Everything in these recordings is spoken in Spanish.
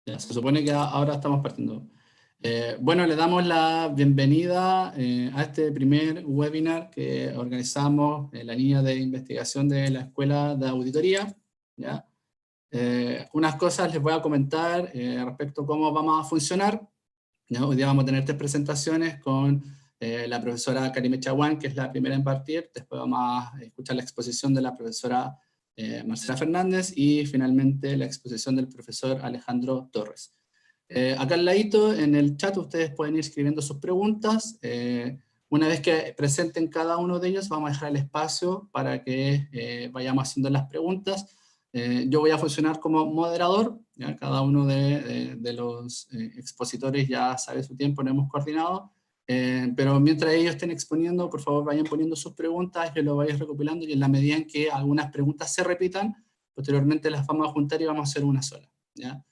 Ya, se supone que ahora estamos partiendo. Bueno, le damos la bienvenida a este primer webinar que organizamos en la línea de investigación de la Escuela de Auditoría. ¿Ya? Unas cosas les voy a comentar respecto a cómo vamos a funcionar. ¿Ya? Hoy día vamos a tener 3 presentaciones con la profesora Karime Chaguán, que es la primera en partir. Después vamos a escuchar la exposición de la profesora Marcela Fernández y finalmente la exposición del profesor Alejandro Torres. Acá al ladito en el chat ustedes pueden ir escribiendo sus preguntas. Una vez que presenten cada uno de ellos vamos a dejar el espacio para que vayamos haciendo las preguntas. Yo voy a funcionar como moderador, ¿ya? Cada uno de los expositores ya sabe su tiempo, lo hemos coordinado, pero mientras ellos estén exponiendo, por favor vayan poniendo sus preguntas, yo lo voy recopilando y en la medida en que algunas preguntas se repitan, posteriormente las vamos a juntar y vamos a hacer una sola, ¿ya?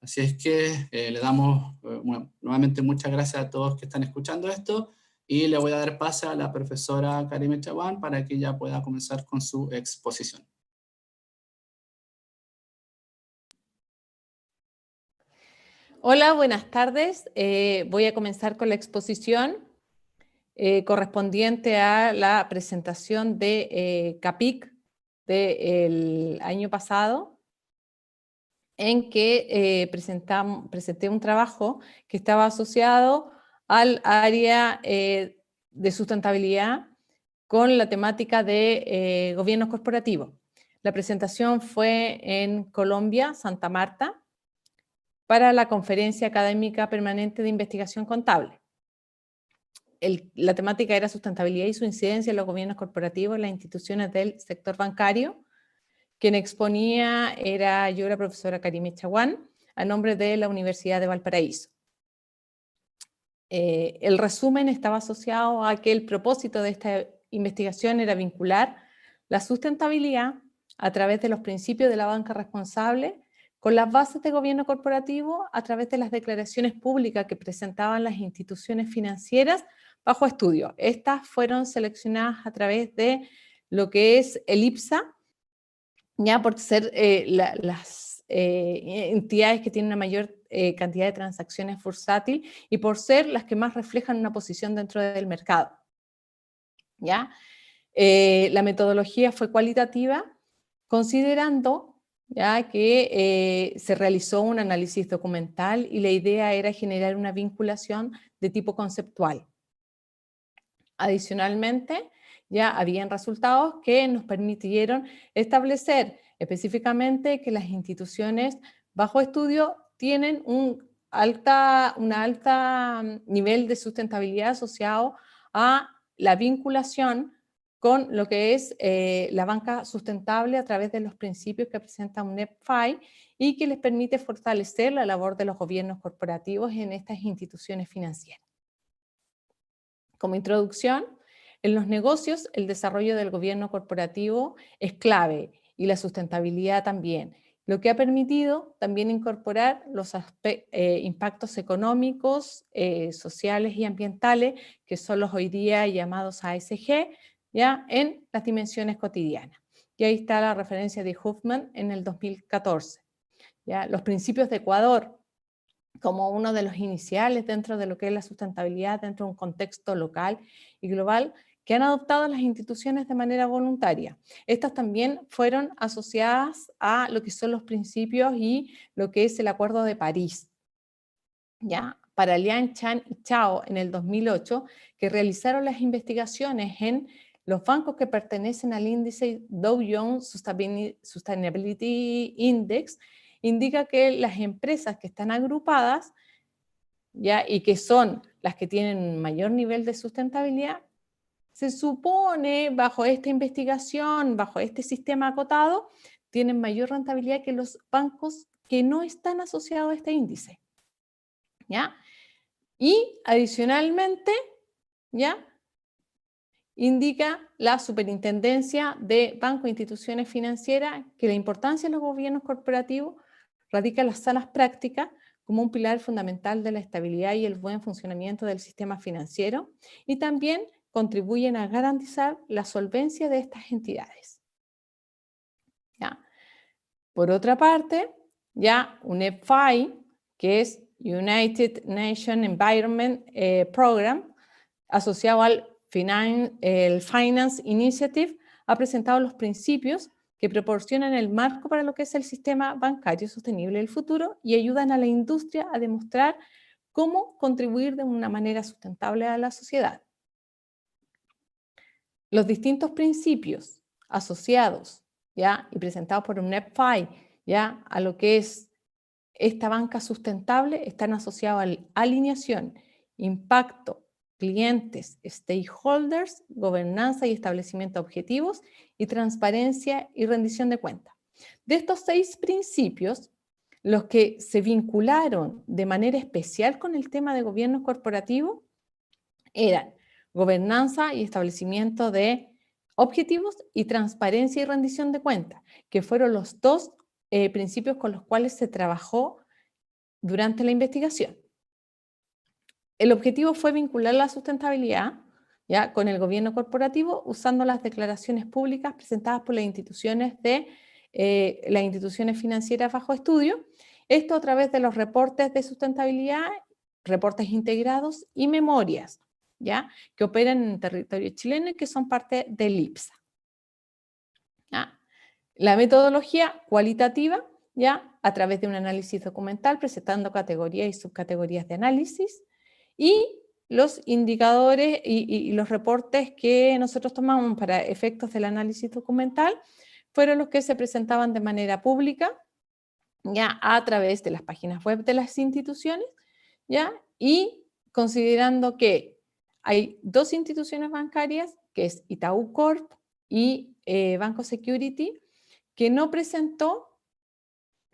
Así es que le damos, bueno, nuevamente muchas gracias a todos que están escuchando esto y le voy a dar pase a la profesora Karime Chaguán para que ella pueda comenzar con su exposición. Hola, buenas tardes. Voy a comenzar con la exposición correspondiente a la presentación de CAPIC del año pasado, en que presenté un trabajo que estaba asociado al área de sustentabilidad con la temática de gobiernos corporativos. La presentación fue en Colombia, Santa Marta, para la Conferencia Académica Permanente de Investigación Contable. La temática era sustentabilidad y su incidencia en los gobiernos corporativos en las instituciones del sector bancario. Quien exponía era yo, la profesora Karime Chaguán, a nombre de la Universidad de Valparaíso. El resumen estaba asociado a que el propósito de esta investigación era vincular la sustentabilidad a través de los principios de la banca responsable con las bases de gobierno corporativo a través de las declaraciones públicas que presentaban las instituciones financieras bajo estudio. Estas fueron seleccionadas a través de lo que es el IPSA, ya por ser las entidades que tienen una mayor cantidad de transacciones bursátil y por ser las que más reflejan una posición dentro del mercado. ¿Ya? La metodología fue cualitativa, considerando ya que se realizó un análisis documental y la idea era generar una vinculación de tipo conceptual. Adicionalmente, ya habían resultados que nos permitieron establecer específicamente que las instituciones bajo estudio tienen un alta nivel de sustentabilidad asociado a la vinculación con lo que es la banca sustentable a través de los principios que presenta UNEP-FI y que les permite fortalecer la labor de los gobiernos corporativos en estas instituciones financieras. Como introducción, en los negocios el desarrollo del gobierno corporativo es clave y la sustentabilidad también, lo que ha permitido también incorporar los impactos económicos, sociales y ambientales, que son los hoy día llamados ASG, ya en las dimensiones cotidianas. Y ahí está la referencia de Huffman en el 2014. ¿Ya? Los principios de Ecuador, como uno de los iniciales dentro de lo que es la sustentabilidad dentro de un contexto local y global, que han adoptado las instituciones de manera voluntaria. Estas también fueron asociadas a lo que son los principios y lo que es el Acuerdo de París. ¿Ya? Para Liang, Chan y Chao en el 2008, que realizaron las investigaciones en los bancos que pertenecen al índice Dow Jones Sustainability Index, indica que las empresas que están agrupadas, ¿ya? Y que son las que tienen un mayor nivel de sustentabilidad, se supone, bajo esta investigación, bajo este sistema acotado, tienen mayor rentabilidad que los bancos que no están asociados a este índice. ¿Ya? Y adicionalmente, ¿ya? Indica la Superintendencia de Bancos e Instituciones Financieras que la importancia de los gobiernos corporativos radica en las sanas prácticas como un pilar fundamental de la estabilidad y el buen funcionamiento del sistema financiero y también contribuyen a garantizar la solvencia de estas entidades. ¿Ya? Por otra parte, ya UNEP-FI que es United Nations Environment Program, asociado al el Finance Initiative, ha presentado los principios que proporcionan el marco para lo que es el sistema bancario sostenible del futuro y ayudan a la industria a demostrar cómo contribuir de una manera sustentable a la sociedad. Los distintos principios asociados, ¿ya?, y presentados por UNEP-FI, ¿ya?, a lo que es esta banca sustentable están asociados a alineación, impacto, clientes, stakeholders, gobernanza y establecimiento de objetivos, y transparencia y rendición de cuentas. De estos 6 principios, los que se vincularon de manera especial con el tema de gobierno corporativo eran gobernanza y establecimiento de objetivos y transparencia y rendición de cuentas, que fueron los 2 principios con los cuales se trabajó durante la investigación. El objetivo fue vincular la sustentabilidad, ¿ya?, con el gobierno corporativo usando las declaraciones públicas presentadas por las instituciones financieras bajo estudio, esto a través de los reportes de sustentabilidad, reportes integrados y memorias, ¿ya?, que operan en el territorio chileno y que son parte del IPSA. ¿Ya? La metodología cualitativa, ¿ya?, a través de un análisis documental presentando categorías y subcategorías de análisis, y los indicadores y los reportes que nosotros tomamos para efectos del análisis documental fueron los que se presentaban de manera pública, ya, a través de las páginas web de las instituciones, ya, y considerando que hay 2 instituciones bancarias, que es Itaú Corp y Banco Security, que no presentó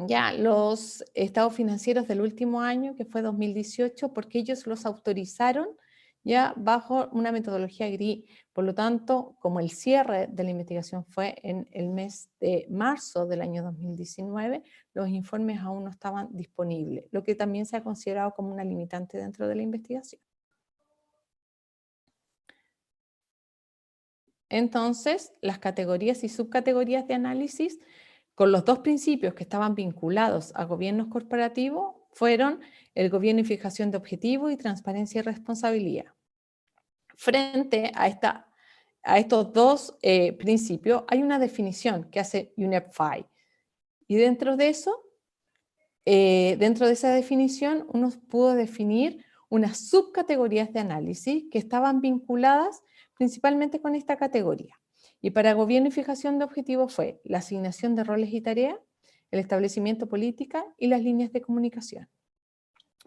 ya los estados financieros del último año, que fue 2018, porque ellos los autorizaron ya bajo una metodología GRI. Por lo tanto, como el cierre de la investigación fue en el mes de marzo del año 2019, los informes aún no estaban disponibles, lo que también se ha considerado como una limitante dentro de la investigación. Entonces, las categorías y subcategorías de análisis con los 2 principios que estaban vinculados a gobiernos corporativos fueron el gobierno y fijación de objetivos y transparencia y responsabilidad. Frente a estos 2 principios hay una definición que hace UNEP-FI, y dentro de eso, dentro de esa definición, uno pudo definir unas subcategorías de análisis que estaban vinculadas principalmente con esta categoría. Y para gobierno y fijación de objetivos fue la asignación de roles y tareas, el establecimiento de política y las líneas de comunicación.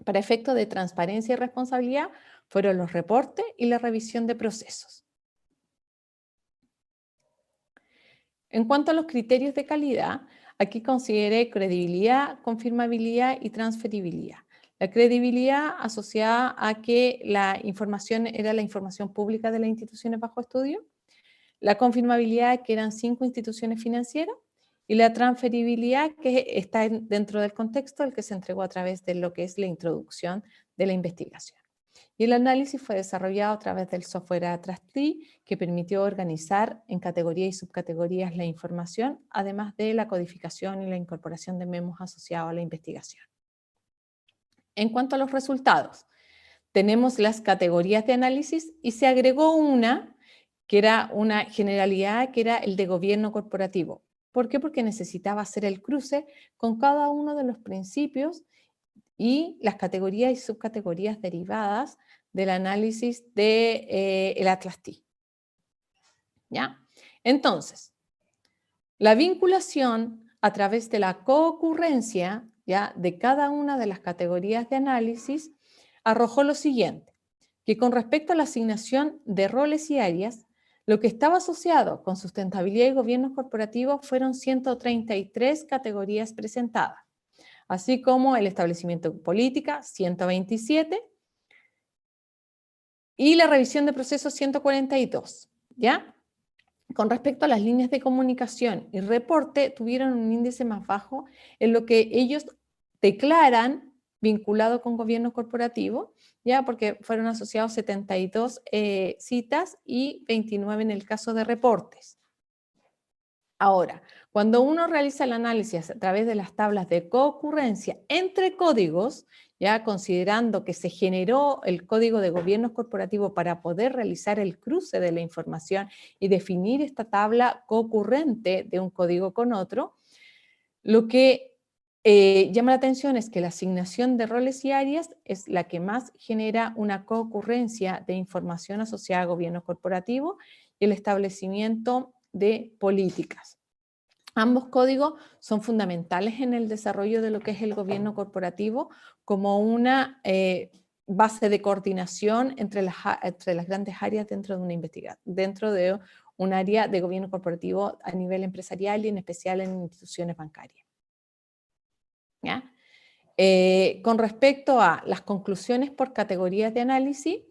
Para efectos de transparencia y responsabilidad fueron los reportes y la revisión de procesos. En cuanto a los criterios de calidad, aquí consideré credibilidad, confirmabilidad y transferibilidad. La credibilidad asociada a que la información era la información pública de las instituciones bajo estudio, la confirmabilidad que eran 5 instituciones financieras, y la transferibilidad que está dentro del contexto del que se entregó a través de lo que es la introducción de la investigación. Y el análisis fue desarrollado a través del software ATRASTEE, que permitió organizar en categorías y subcategorías la información, además de la codificación y la incorporación de memos asociados a la investigación. En cuanto a los resultados, tenemos las categorías de análisis y se agregó una que era una generalidad, que era el de gobierno corporativo. ¿Por qué? Porque necesitaba hacer el cruce con cada uno de los principios y las categorías y subcategorías derivadas del análisis del ATLAS-T. ¿Ya? Entonces, la vinculación a través de la coocurrencia, ¿ya?, de cada una de las categorías de análisis arrojó lo siguiente, que con respecto a la asignación de roles y áreas, lo que estaba asociado con sustentabilidad y gobierno corporativo fueron 133 categorías presentadas, así como el establecimiento de política, 127, y la revisión de procesos, 142, ¿ya? Con respecto a las líneas de comunicación y reporte, tuvieron un índice más bajo en lo que ellos declaran vinculado con gobierno corporativo, ya, porque fueron asociados 72 citas y 29 en el caso de reportes. Ahora, Cuando uno realiza el análisis a través de las tablas de concurrencia entre códigos, ya considerando que se generó el código de gobiernos corporativos para poder realizar el cruce de la información y definir esta tabla concurrente de un código con otro, lo que llama la atención es que la asignación de roles y áreas es la que más genera una concurrencia de información asociada a gobierno corporativo y el establecimiento de políticas. Ambos códigos son fundamentales en el desarrollo de lo que es el gobierno corporativo como una base de coordinación entre las grandes áreas dentro de una investigación, dentro de un área de gobierno corporativo a nivel empresarial y en especial en instituciones bancarias. ¿Ya? Con respecto a las conclusiones por categorías de análisis,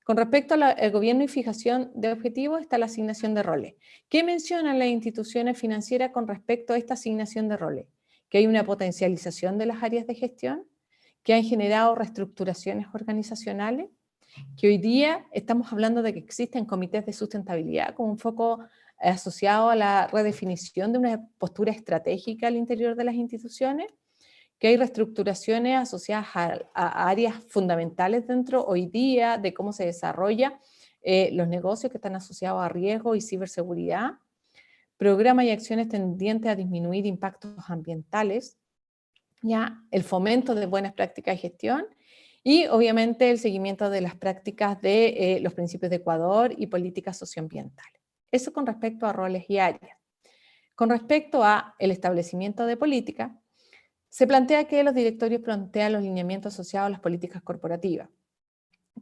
con respecto al gobierno y fijación de objetivos está la asignación de roles. ¿Qué mencionan las instituciones financieras con respecto a esta asignación de roles? Que hay una potencialización de las áreas de gestión, que han generado reestructuraciones organizacionales, que hoy día estamos hablando de que existen comités de sustentabilidad con un foco asociado a la redefinición de una postura estratégica al interior de las instituciones, que hay reestructuraciones asociadas a áreas fundamentales dentro hoy día de cómo se desarrolla los negocios que están asociados a riesgo y ciberseguridad, programas y acciones tendientes a disminuir impactos ambientales, ya el fomento de buenas prácticas de gestión y obviamente el seguimiento de las prácticas de los principios de Ecuador y políticas socioambientales. Eso con respecto a roles y áreas. Con respecto a el establecimiento de políticas, se plantea que los directorios plantean los lineamientos asociados a las políticas corporativas,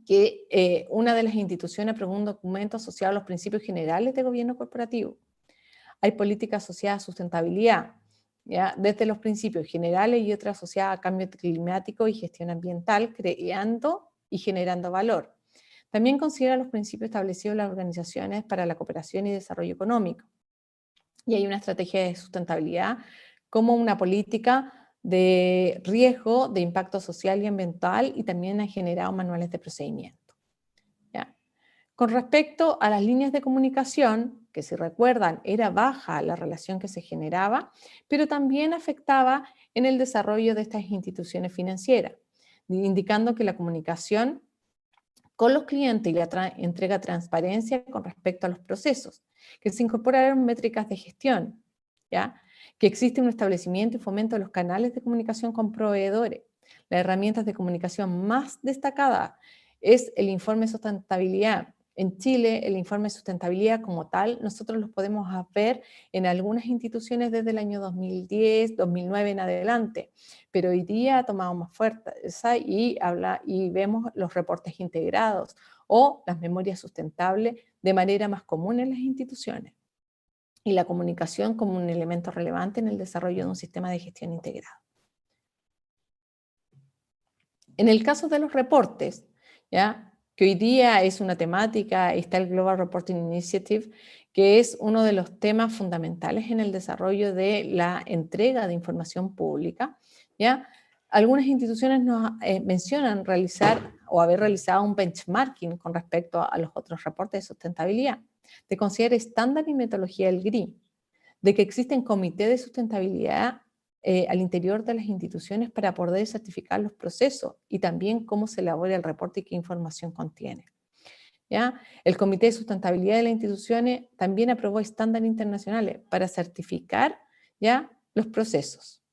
que una de las instituciones aprueba un documento asociado a los principios generales de gobierno corporativo. Hay políticas asociadas a sustentabilidad, ¿ya? Desde los principios generales y otras asociadas a cambio climático y gestión ambiental, creando y generando valor. También considera los principios establecidos en las organizaciones para la cooperación y desarrollo económico. Y hay una estrategia de sustentabilidad como una política de riesgo, de impacto social y ambiental, y también han generado manuales de procedimiento. ¿Ya? Con respecto a las líneas de comunicación, que si recuerdan era baja la relación que se generaba, pero también afectaba en el desarrollo de estas instituciones financieras, indicando que la comunicación con los clientes y la entrega de transparencia con respecto a los procesos, que se incorporaron métricas de gestión, ¿ya? Que existe un establecimiento y fomento de los canales de comunicación con proveedores. Las herramientas de comunicación más destacadas es el informe de sustentabilidad. En Chile, el informe de sustentabilidad como tal, nosotros los podemos ver en algunas instituciones desde el año 2010, 2009 en adelante, pero hoy día ha tomado más fuerza y vemos los reportes integrados o las memorias sustentables de manera más común en las instituciones y la comunicación como un elemento relevante en el desarrollo de un sistema de gestión integrado. En el caso de los reportes, ¿ya? Que hoy día es una temática, está el Global Reporting Initiative, que es uno de los temas fundamentales en el desarrollo de la entrega de información pública, ¿ya? Algunas instituciones nos mencionan realizar o haber realizado un benchmarking con respecto a los otros reportes de sustentabilidad, de considerar estándar y metodología del GRI, de que existen comités de sustentabilidad al interior de las instituciones para poder certificar los procesos y también cómo se elabora el reporte y qué información contiene. ¿Ya? El Comité de Sustentabilidad de las instituciones también aprobó estándares internacionales para certificar, ¿ya?, los procesos.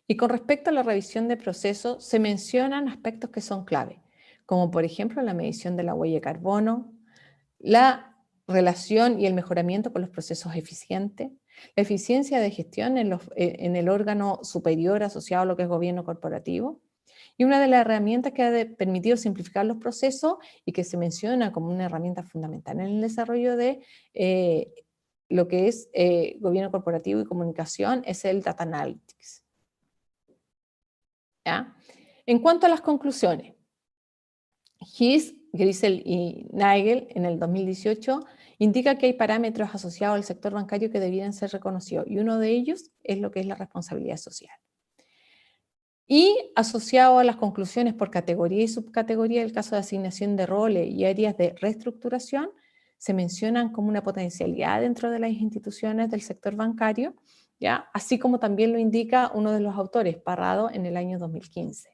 Y con respecto a la revisión de procesos, se mencionan aspectos que son clave, como por ejemplo la medición de la huella de carbono, la relación y el mejoramiento con los procesos eficientes, la eficiencia de gestión en el órgano superior asociado a lo que es gobierno corporativo, y una de las herramientas que ha permitido simplificar los procesos y que se menciona como una herramienta fundamental en el desarrollo de lo que es gobierno corporativo y comunicación es el Data Analytics. ¿Ya? En cuanto a las conclusiones, Heath, Grisel y Nagel en el 2018 indica que hay parámetros asociados al sector bancario que debieran ser reconocidos y uno de ellos es lo que es la responsabilidad social. Y asociado a las conclusiones por categoría y subcategoría, el caso de asignación de roles y áreas de reestructuración, se mencionan como una potencialidad dentro de las instituciones del sector bancario, ¿ya? Así como también lo indica uno de los autores, Parrado, en el año 2015.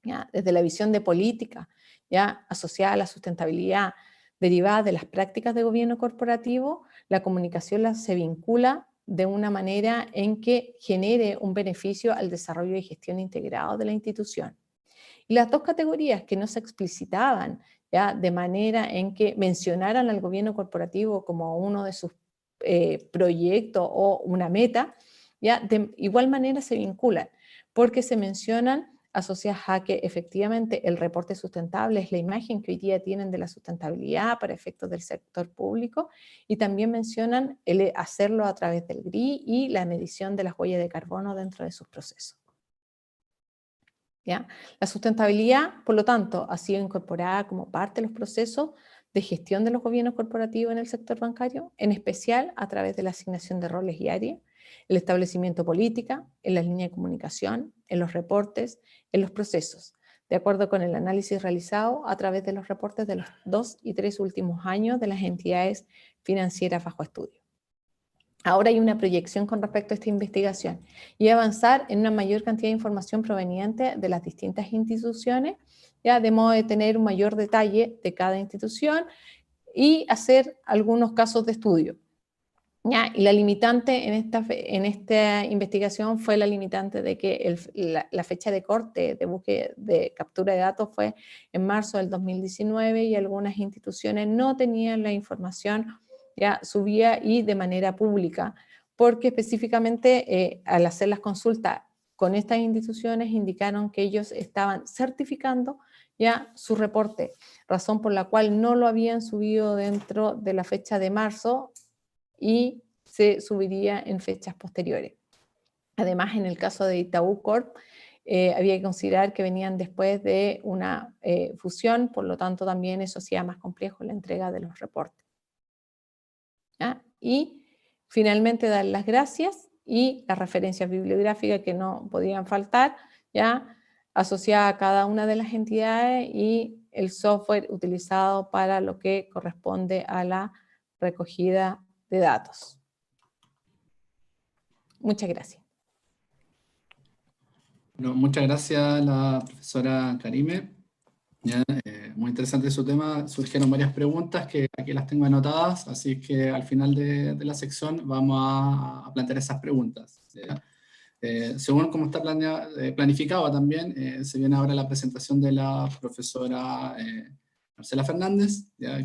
¿Ya? Desde la visión de política, ¿ya? Asociada a la sustentabilidad derivada de las prácticas de gobierno corporativo, la comunicación se vincula de una manera en que genere un beneficio al desarrollo y gestión integrado de la institución. Y las dos categorías que no se explicitaban, ¿ya? De manera en que mencionaran al gobierno corporativo como uno de sus proyectos o una meta, ¿ya? De igual manera se vinculan, porque se mencionan asociadas a que efectivamente el reporte sustentable es la imagen que hoy día tienen de la sustentabilidad para efectos del sector público, y también mencionan el hacerlo a través del GRI y la medición de las huellas de carbono dentro de sus procesos. ¿Ya? La sustentabilidad, por lo tanto, ha sido incorporada como parte de los procesos de gestión de los gobiernos corporativos en el sector bancario, en especial a través de la asignación de roles y áreas, el establecimiento de política, en las líneas de comunicación, en los reportes, en los procesos, de acuerdo con el análisis realizado a través de los reportes de los 2 y 3 últimos años de las entidades financieras bajo estudio. Ahora hay una proyección con respecto a esta investigación y avanzar en una mayor cantidad de información proveniente de las distintas instituciones, ya de modo de tener un mayor detalle de cada institución y hacer algunos casos de estudio. ¿Ya? Y la limitante en esta investigación fue la limitante de que la fecha de corte de búsqueda de captura de datos fue en marzo del 2019 y algunas instituciones no tenían la información ya subía y de manera pública, porque específicamente al hacer las consultas con estas instituciones indicaron que ellos estaban certificando ya su reporte, razón por la cual no lo habían subido dentro de la fecha de marzo y se subiría en fechas posteriores. Además, en el caso de Itaú Corp, había que considerar que venían después de una fusión, por lo tanto también eso hacía más complejo la entrega de los reportes. ¿Ya? Y finalmente dar las gracias y las referencias bibliográficas que no podían faltar, ya asociada a cada una de las entidades y el software utilizado para lo que corresponde a la recogida de datos. Muchas gracias. Bueno, muchas gracias a la profesora Karime. Ya, muy interesante su tema. Surgieron varias preguntas que aquí las tengo anotadas, así que al final de la sección vamos a plantear esas preguntas. ¿Ya? Según como está planificado también, se viene ahora la presentación de la profesora Marcela Fernández, ¿ya?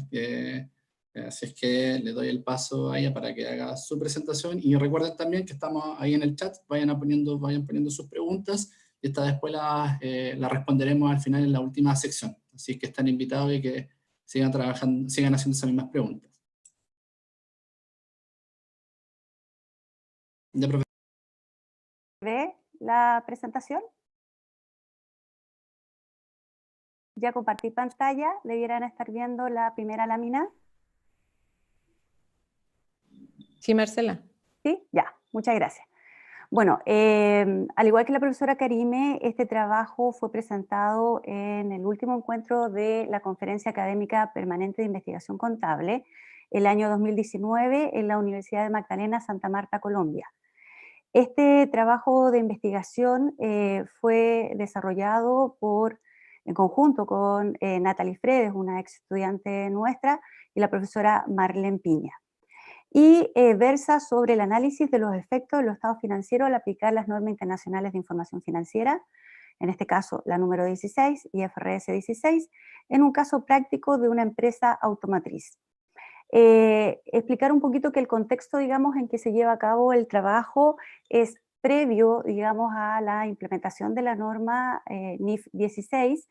Así es que le doy el paso a ella para que haga su presentación, y recuerden también que estamos ahí en el chat, vayan poniendo sus preguntas, y estas después las responderemos al final en la última sección. Así que están invitados y que sigan trabajando, sigan haciendo esas mismas preguntas. ¿Ya, profesor? ¿Ve la presentación? Ya compartí pantalla, debieran estar viendo la primera lámina. Sí, Marcela. Sí, ya, muchas gracias. Bueno, al igual que la profesora Karime, este trabajo fue presentado en el último encuentro de la Conferencia Académica Permanente de Investigación Contable, el año 2019, en la Universidad de Magdalena, Santa Marta, Colombia. Este trabajo de investigación fue desarrollado en conjunto con Natalie Fredes, una ex estudiante nuestra, y la profesora Marlene Piña. Y versa sobre el análisis de los efectos de los estados financieros al aplicar las normas internacionales de información financiera, en este caso la número 16 y IFRS 16, en un caso práctico de una empresa automotriz. Explicar un poquito que el contexto, digamos, en que se lleva a cabo el trabajo es previo, digamos, a la implementación de la norma NIF 16,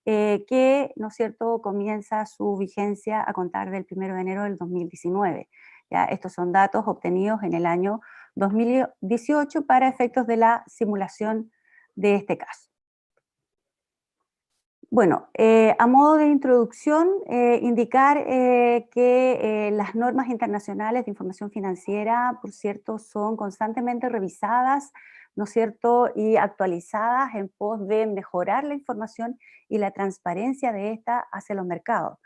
que, ¿no es cierto?, comienza su vigencia a contar del 1 de enero del 2019. ¿Ya? Estos son datos obtenidos en el año 2018 para efectos de la simulación de este caso. Bueno, a modo de introducción, indicar que las normas internacionales de información financiera, por cierto, son constantemente revisadas, ¿no es cierto?, y actualizadas en pos de mejorar la información y la transparencia de esta hacia los mercados.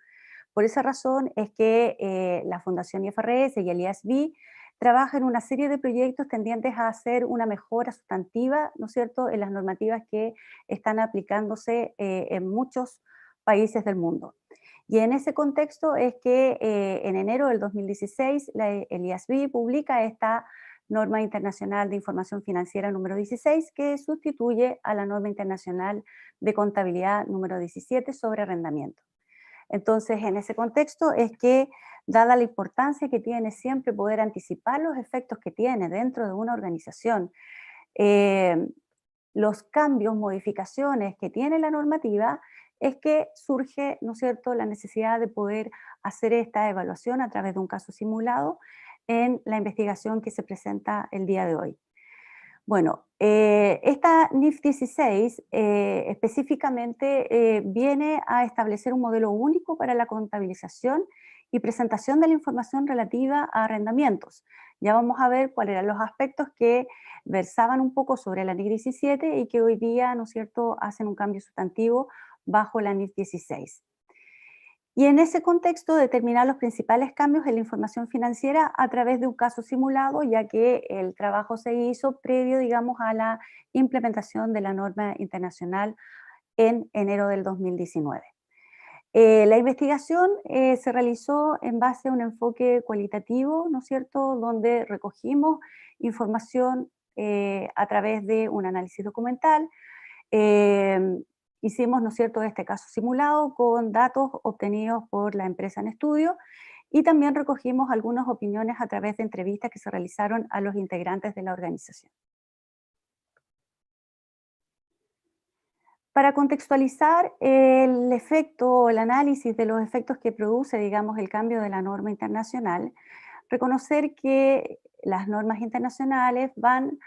Por esa razón es que la Fundación IFRS y el IASB trabajan en una serie de proyectos tendientes a hacer una mejora sustantiva, ¿no es cierto?, en las normativas que están aplicándose en muchos países del mundo. Y en ese contexto es que en enero del 2016 el IASB publica esta Norma Internacional de Información Financiera número 16, que sustituye a la Norma Internacional de Contabilidad número 17 sobre arrendamiento. Entonces, en ese contexto es que, dada la importancia que tiene siempre poder anticipar los efectos que tiene dentro de una organización, los cambios, modificaciones que tiene la normativa, es que surge, ¿no es cierto?, la necesidad de poder hacer esta evaluación a través de un caso simulado en la investigación que se presenta el día de hoy. Bueno, esta NIF 16 específicamente viene a establecer un modelo único para la contabilización y presentación de la información relativa a arrendamientos. Ya vamos a ver cuáles eran los aspectos que versaban un poco sobre la NIF 17 y que hoy día, ¿no es cierto?, hacen un cambio sustantivo bajo la NIF 16. Y en ese contexto determinar los principales cambios en la información financiera a través de un caso simulado, ya que el trabajo se hizo previo, digamos, a la implementación de la norma internacional en enero del 2019. La investigación se realizó en base a un enfoque cualitativo, ¿no es cierto?, donde recogimos información a través de un análisis documental. Hicimos, ¿no es cierto?, este caso simulado con datos obtenidos por la empresa en estudio y también recogimos algunas opiniones a través de entrevistas que se realizaron a los integrantes de la organización. Para contextualizar el efecto, el análisis de los efectos que produce, digamos, el cambio de la norma internacional, reconocer que las normas internacionales van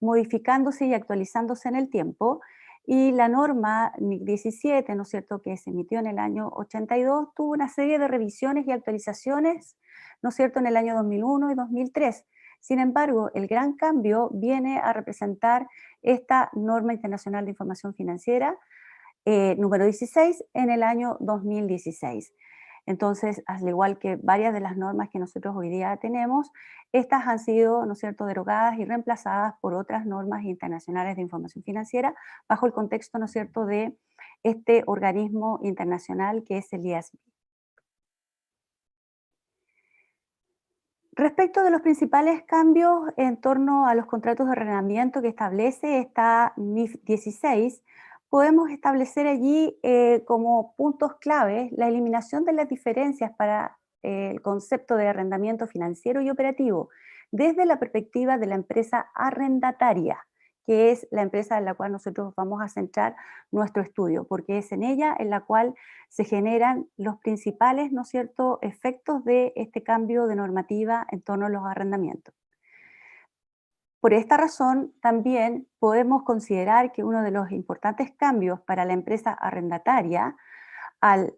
modificándose y actualizándose en el tiempo, y la norma NIC 17, ¿no es cierto?, que se emitió en el año 82, tuvo una serie de revisiones y actualizaciones, ¿no es cierto?, en el año 2001 y 2003. Sin embargo, el gran cambio viene a representar esta Norma Internacional de Información Financiera, número 16, en el año 2016. Entonces, al igual que varias de las normas que nosotros hoy día tenemos, estas han sido, ¿no es cierto?, derogadas y reemplazadas por otras normas internacionales de información financiera bajo el contexto, ¿no es cierto?, de este organismo internacional que es el IASB. Respecto de los principales cambios en torno a los contratos de arrendamiento que establece esta NIF 16, podemos establecer allí como puntos claves la eliminación de las diferencias para el concepto de arrendamiento financiero y operativo desde la perspectiva de la empresa arrendataria, que es la empresa en la cual nosotros vamos a centrar nuestro estudio, porque es en ella en la cual se generan los principales, ¿no es cierto?, efectos de este cambio de normativa en torno a los arrendamientos. Por esta razón, también podemos considerar que uno de los importantes cambios para la empresa arrendataria, al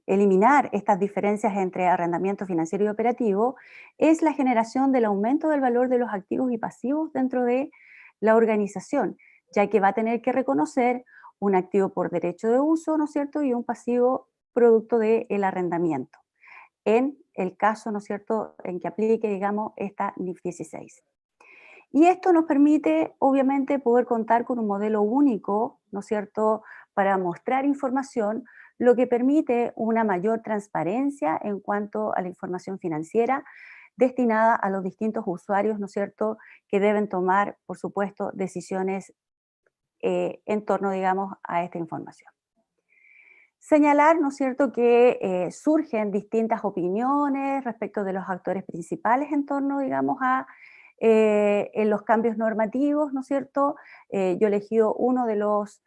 eliminar estas diferencias entre arrendamiento financiero y operativo, es la generación del aumento del valor de los activos y pasivos dentro de la organización, ya que va a tener que reconocer un activo por derecho de uso, ¿no es cierto?, y un pasivo producto del arrendamiento, en el caso, ¿no es cierto?, en que aplique, digamos, esta NIF 16. Y esto nos permite, obviamente, poder contar con un modelo único, ¿no es cierto?, para mostrar información, lo que permite una mayor transparencia en cuanto a la información financiera destinada a los distintos usuarios, ¿no es cierto?, que deben tomar, por supuesto, decisiones en torno, digamos, a esta información. Señalar, ¿no es cierto?, que surgen distintas opiniones respecto de los actores principales en torno, digamos, a en los cambios normativos, ¿no es cierto? Yo he elegido uno de los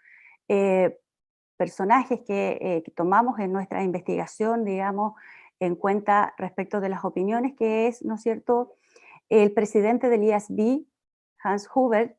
personajes que tomamos en nuestra investigación, digamos, en cuenta respecto de las opiniones, que es, ¿no es cierto?, el presidente del IASB, Hans Hubert,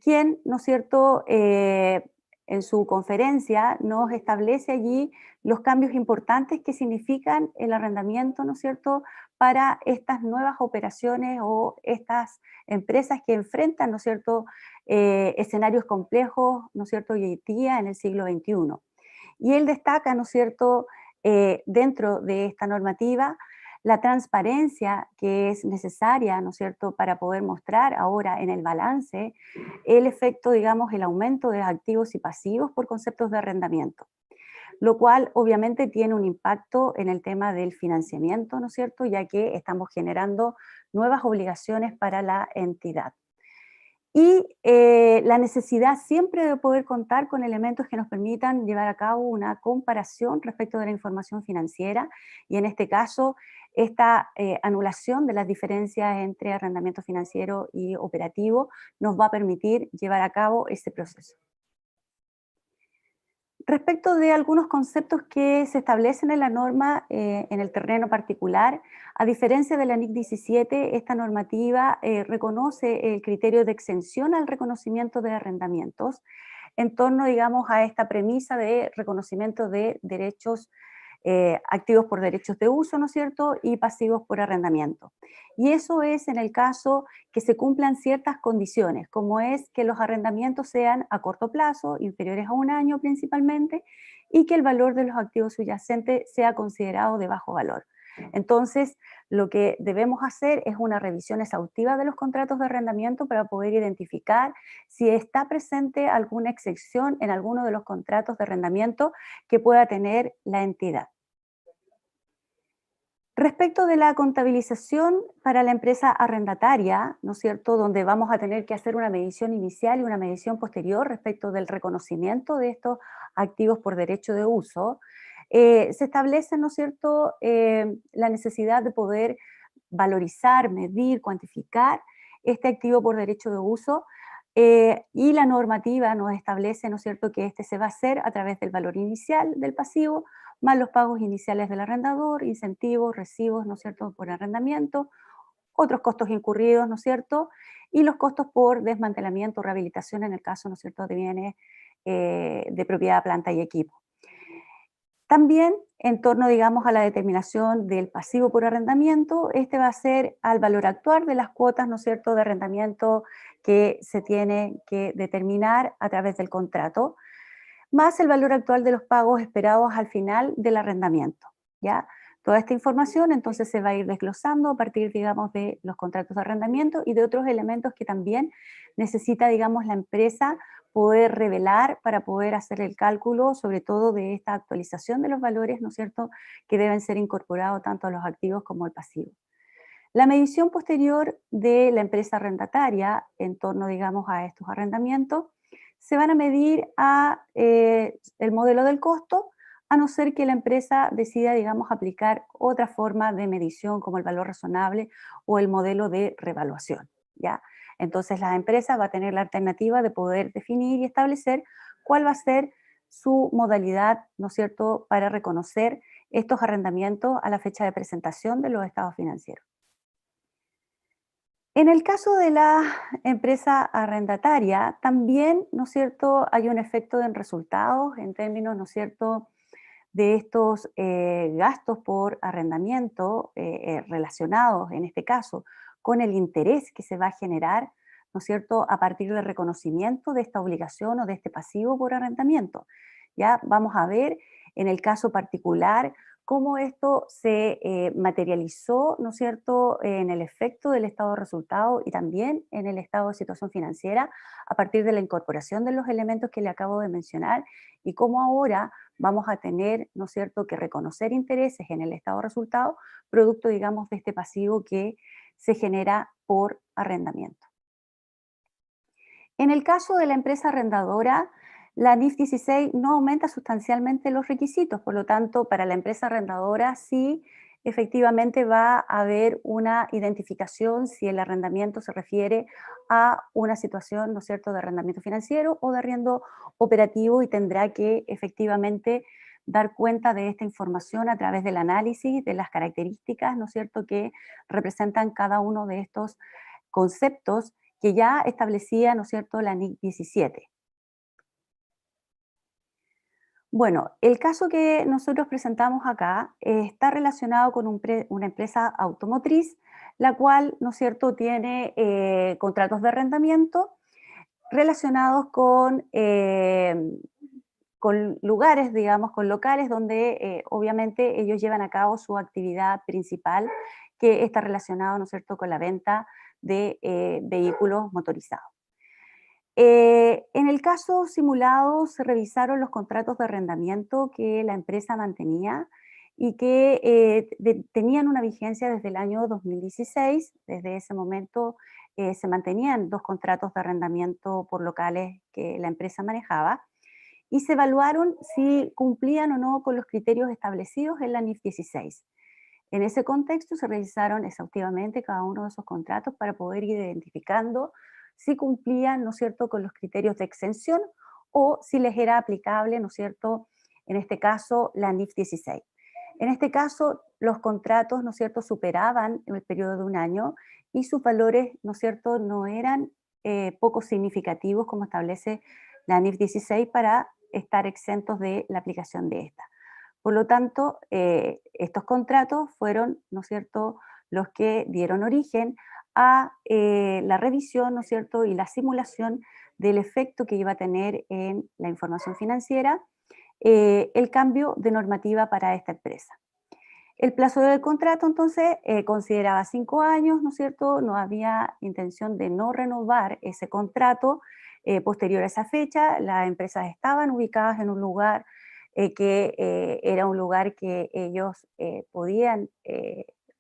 quien, ¿no es cierto?, en su conferencia nos establece allí los cambios importantes que significan el arrendamiento, ¿no es cierto?, para estas nuevas operaciones o estas empresas que enfrentan, ¿no es cierto?, escenarios complejos, ¿no es cierto?, hoy día en el siglo XXI. Y él destaca, ¿no es cierto?, dentro de esta normativa, la transparencia que es necesaria, ¿no es cierto?, para poder mostrar ahora en el balance el efecto, digamos, el aumento de activos y pasivos por conceptos de arrendamiento, lo cual obviamente tiene un impacto en el tema del financiamiento, ¿no es cierto?, ya que estamos generando nuevas obligaciones para la entidad. Y la necesidad siempre de poder contar con elementos que nos permitan llevar a cabo una comparación respecto de la información financiera, y en este caso esta anulación de las diferencias entre arrendamiento financiero y operativo nos va a permitir llevar a cabo ese proceso. Respecto de algunos conceptos que se establecen en la norma en el terreno particular, a diferencia de la NIC 17, esta normativa reconoce el criterio de exención al reconocimiento de arrendamientos en torno, digamos, a esta premisa de reconocimiento de derechos activos por derechos de uso, ¿no es cierto?, y pasivos por arrendamiento. Y eso es en el caso que se cumplan ciertas condiciones, como es que los arrendamientos sean a corto plazo, inferiores a un año principalmente, y que el valor de los activos subyacentes sea considerado de bajo valor. Entonces, lo que debemos hacer es una revisión exhaustiva de los contratos de arrendamiento para poder identificar si está presente alguna excepción en alguno de los contratos de arrendamiento que pueda tener la entidad. Respecto de la contabilización para la empresa arrendataria, ¿no es cierto?, donde vamos a tener que hacer una medición inicial y una medición posterior respecto del reconocimiento de estos activos por derecho de uso, se establece, ¿no es cierto?, la necesidad de poder valorizar, medir, cuantificar este activo por derecho de uso, y la normativa nos establece, ¿no es cierto?, que este se va a hacer a través del valor inicial del pasivo, más los pagos iniciales del arrendador, incentivos, recibos, ¿no es cierto?, por arrendamiento, otros costos incurridos, ¿no es cierto?, y los costos por desmantelamiento o rehabilitación en el caso, ¿no es cierto?, de bienes de propiedad, planta y equipo. También, en torno, digamos, a la determinación del pasivo por arrendamiento, este va a ser al valor actual de las cuotas, ¿no es cierto?, de arrendamiento que se tiene que determinar a través del contrato, más el valor actual de los pagos esperados al final del arrendamiento, ¿ya? Toda esta información entonces se va a ir desglosando a partir, digamos, de los contratos de arrendamiento y de otros elementos que también necesita, digamos, la empresa poder revelar para poder hacer el cálculo, sobre todo de esta actualización de los valores, ¿no es cierto?, que deben ser incorporados tanto a los activos como al pasivo. La medición posterior de la empresa arrendataria en torno, digamos, a estos arrendamientos se van a medir a el modelo del costo, a no ser que la empresa decida, digamos, aplicar otra forma de medición como el valor razonable o el modelo de revaluación, ¿ya? Entonces la empresa va a tener la alternativa de poder definir y establecer cuál va a ser su modalidad, ¿no es cierto?, para reconocer estos arrendamientos a la fecha de presentación de los estados financieros. En el caso de la empresa arrendataria, también, ¿no es cierto?, hay un efecto en resultados en términos, ¿no es cierto?, de estos gastos por arrendamiento relacionados, en este caso, con el interés que se va a generar, ¿no es cierto?, a partir del reconocimiento de esta obligación o de este pasivo por arrendamiento. Ya vamos a ver en el caso particular cómo esto se materializó, ¿no es cierto?, en el efecto del estado de resultado y también en el estado de situación financiera a partir de la incorporación de los elementos que le acabo de mencionar y cómo ahora vamos a tener, ¿no es cierto?, que reconocer intereses en el estado de resultado, producto, digamos, de este pasivo que se genera por arrendamiento. En el caso de la empresa arrendadora, la NIF 16 no aumenta sustancialmente los requisitos, por lo tanto, para la empresa arrendadora sí efectivamente va a haber una identificación si el arrendamiento se refiere a una situación, ¿no es cierto?, de arrendamiento financiero o de arriendo operativo y tendrá que efectivamente dar cuenta de esta información a través del análisis de las características, ¿no es cierto?, que representan cada uno de estos conceptos que ya establecía, ¿no es cierto?, la NIC 17. Bueno, el caso que nosotros presentamos acá está relacionado con una empresa automotriz, la cual, ¿no es cierto?, tiene contratos de arrendamiento relacionados con con lugares, digamos, con locales donde obviamente ellos llevan a cabo su actividad principal, que está relacionado, ¿no es cierto?, con la venta de vehículos motorizados. En el caso simulado se revisaron los contratos de arrendamiento que la empresa mantenía y que tenían una vigencia desde el año 2016. Desde ese momento se mantenían 2 contratos de arrendamiento por locales que la empresa manejaba y se evaluaron si cumplían o no con los criterios establecidos en la NIF 16. En ese contexto se revisaron exhaustivamente cada uno de esos contratos para poder ir identificando si cumplían, ¿no es cierto?, con los criterios de exención o si les era aplicable, ¿no es cierto?, en este caso la NIF 16. En este caso, los contratos, ¿no es cierto?, superaban el periodo de un año y sus valores, ¿no es cierto?, no eran poco significativos como establece la NIF 16 para estar exentos de la aplicación de esta. Por lo tanto, estos contratos fueron, ¿no es cierto?, los que dieron origen a la revisión, ¿no es cierto?, y la simulación del efecto que iba a tener en la información financiera el cambio de normativa para esta empresa. El plazo del contrato, entonces, consideraba 5 años, ¿no es cierto? No había intención de no renovar ese contrato posterior a esa fecha. Las empresas estaban ubicadas en un lugar que era un lugar que ellos podían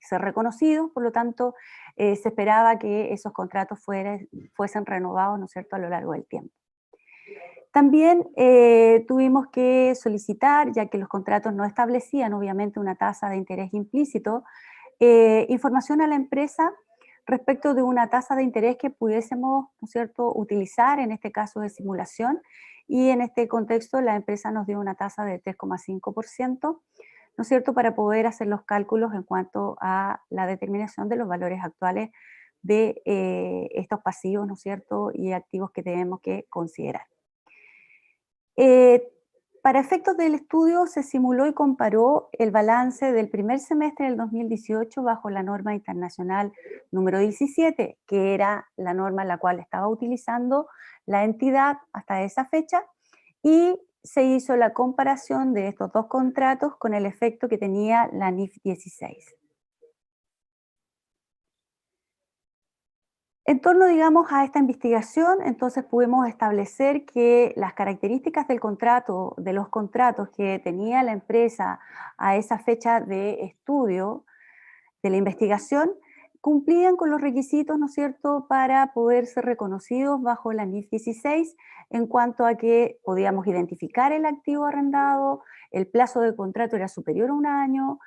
ser reconocidos, por lo tanto, se esperaba que esos contratos fuesen renovados, ¿no es cierto?, a lo largo del tiempo. También tuvimos que solicitar, ya que los contratos no establecían obviamente una tasa de interés implícito, información a la empresa respecto de una tasa de interés que pudiésemos, ¿no es cierto?, utilizar en este caso de simulación, y en este contexto la empresa nos dio una tasa de 3,5%, ¿no es cierto?, para poder hacer los cálculos en cuanto a la determinación de los valores actuales de estos pasivos, ¿no es cierto?, y activos que tenemos que considerar. Para efectos del estudio se simuló y comparó el balance del primer semestre del 2018 bajo la norma internacional número 17, que era la norma en la cual estaba utilizando la entidad hasta esa fecha, y se hizo la comparación de estos 2 contratos con el efecto que tenía la NIF 16. En torno, digamos, a esta investigación, entonces pudimos establecer que las características del contrato, de los contratos que tenía la empresa a esa fecha de estudio de la investigación, cumplían con los requisitos, ¿no es cierto?, para poder ser reconocidos bajo la NIF 16 en cuanto a que podíamos identificar el activo arrendado, el plazo de contrato era superior a un año,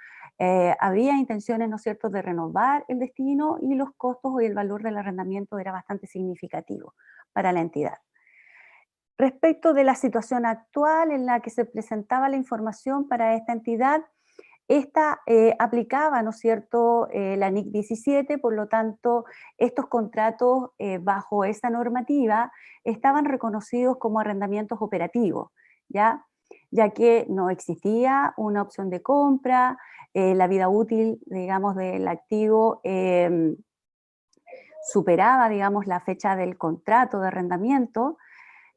había intenciones, ¿no es cierto?, de renovar el destino y los costos y el valor del arrendamiento era bastante significativo para la entidad. Respecto de la situación actual en la que se presentaba la información para esta entidad, esta aplicaba, ¿no es cierto?, la NIC 17, por lo tanto, estos contratos bajo esa normativa estaban reconocidos como arrendamientos operativos, ¿ya? Ya que no existía una opción de compra, la vida útil, digamos, del activo superaba, digamos, la fecha del contrato de arrendamiento,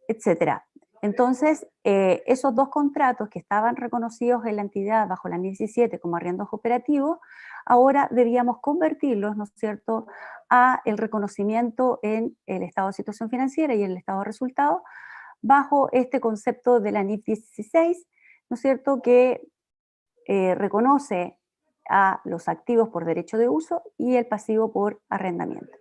etcétera. Entonces, esos 2 contratos que estaban reconocidos en la entidad bajo la NIF 17 como arriendos operativos, ahora debíamos convertirlos, ¿no es cierto?, a el reconocimiento en el estado de situación financiera y en el estado de resultados bajo este concepto de la NIF 16, ¿no es cierto?, que reconoce a los activos por derecho de uso y el pasivo por arrendamiento.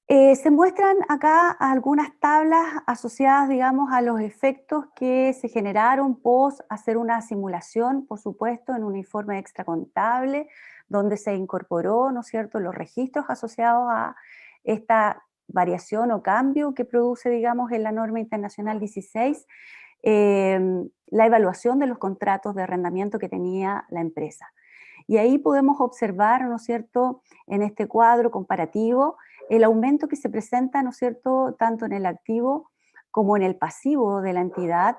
Se muestran acá algunas tablas asociadas, digamos, a los efectos que se generaron post hacer una simulación, por supuesto, en un informe extracontable, donde se incorporó, ¿no es cierto?, los registros asociados a esta variación o cambio que produce, digamos, en la norma internacional 16, la evaluación de los contratos de arrendamiento que tenía la empresa. Y ahí podemos observar, ¿no es cierto?, en este cuadro comparativo, el aumento que se presenta, ¿no es cierto?, tanto en el activo como en el pasivo de la entidad,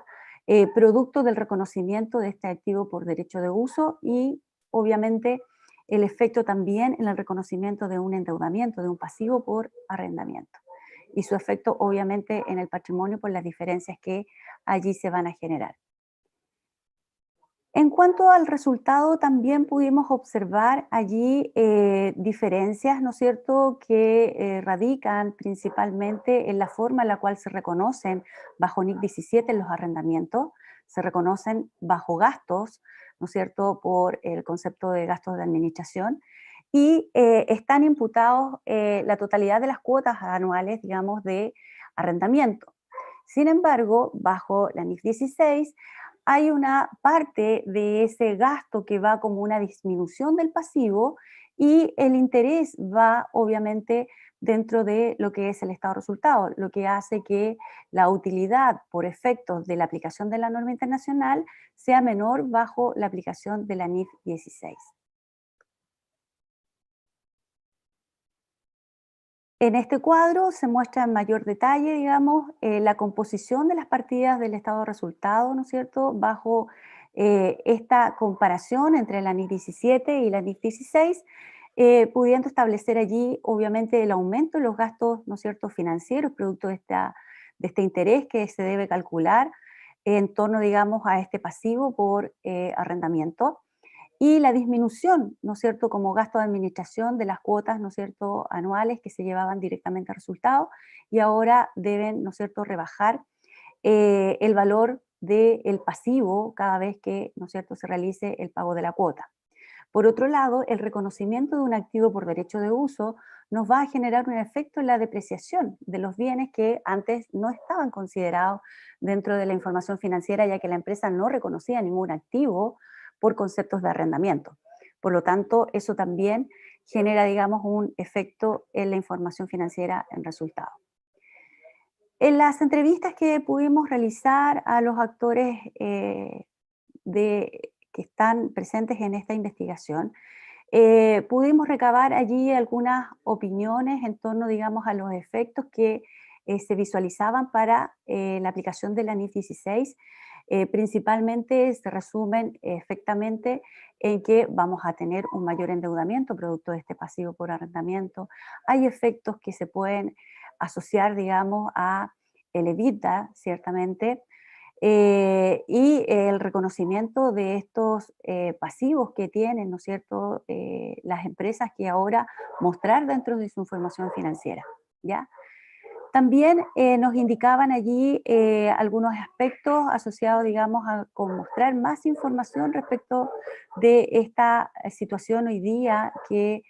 producto del reconocimiento de este activo por derecho de uso y, obviamente, el efecto también en el reconocimiento de un endeudamiento, de un pasivo por arrendamiento. y su efecto obviamente en el patrimonio por las diferencias que allí se van a generar. En cuanto al resultado, también pudimos observar allí diferencias, ¿no es cierto?, que radican principalmente en la forma en la cual se reconocen bajo NIC 17 los arrendamientos, se reconocen bajo gastos, ¿no es cierto?, por el concepto de gastos de administración, y están imputados la totalidad de las cuotas anuales, digamos, de arrendamiento. Sin embargo, bajo la NIF 16 hay una parte de ese gasto que va como una disminución del pasivo y el interés va obviamente dentro de lo que es el estado de resultado, lo que hace que la utilidad por efectos de la aplicación de la norma internacional sea menor bajo la aplicación de la NIF 16. En este cuadro se muestra en mayor detalle, digamos, la composición de las partidas del estado de resultado, ¿no es cierto?, bajo esta comparación entre la NIF 17 y la NIF 16, pudiendo establecer allí, obviamente, el aumento de los gastos, ¿no es cierto?, financieros, producto de este interés que se debe calcular en torno, digamos, a este pasivo por arrendamiento, y la disminución, ¿no es cierto?, como gasto de administración de las cuotas, ¿no es cierto?, anuales que se llevaban directamente a resultados y ahora deben, ¿no es cierto?, rebajar el valor del pasivo cada vez que, ¿no es cierto?, se realice el pago de la cuota. Por otro lado, el reconocimiento de un activo por derecho de uso nos va a generar un efecto en la depreciación de los bienes que antes no estaban considerados dentro de la información financiera, ya que la empresa no reconocía ningún activo por conceptos de arrendamiento. Por lo tanto, eso también genera, digamos, un efecto en la información financiera en resultado. En las entrevistas que pudimos realizar a los actores que están presentes en esta investigación, pudimos recabar allí algunas opiniones en torno, digamos, a los efectos que se visualizaban para la aplicación de la NIF 16. Principalmente se resumen efectivamente en que vamos a tener un mayor endeudamiento producto de este pasivo por arrendamiento. Hay efectos que se pueden asociar, digamos, a el EBITDA, ciertamente, y el reconocimiento de estos pasivos que tienen, ¿no es cierto?, las empresas que ahora mostrar dentro de su información financiera, ¿ya? También nos indicaban allí algunos aspectos asociados, digamos, con mostrar más información respecto de esta situación hoy día que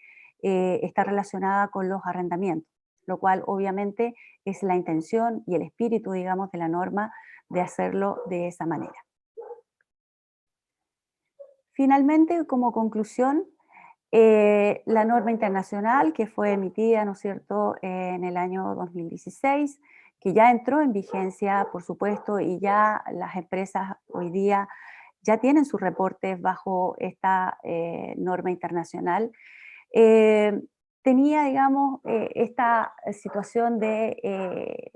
está relacionada con los arrendamientos, lo cual obviamente es la intención y el espíritu, digamos, de la norma de hacerlo de esa manera. Finalmente, como conclusión, la norma internacional que fue emitida, ¿no es cierto?, en el año 2016, que ya entró en vigencia, por supuesto, y ya las empresas hoy día ya tienen sus reportes bajo esta norma internacional, tenía, digamos, esta situación de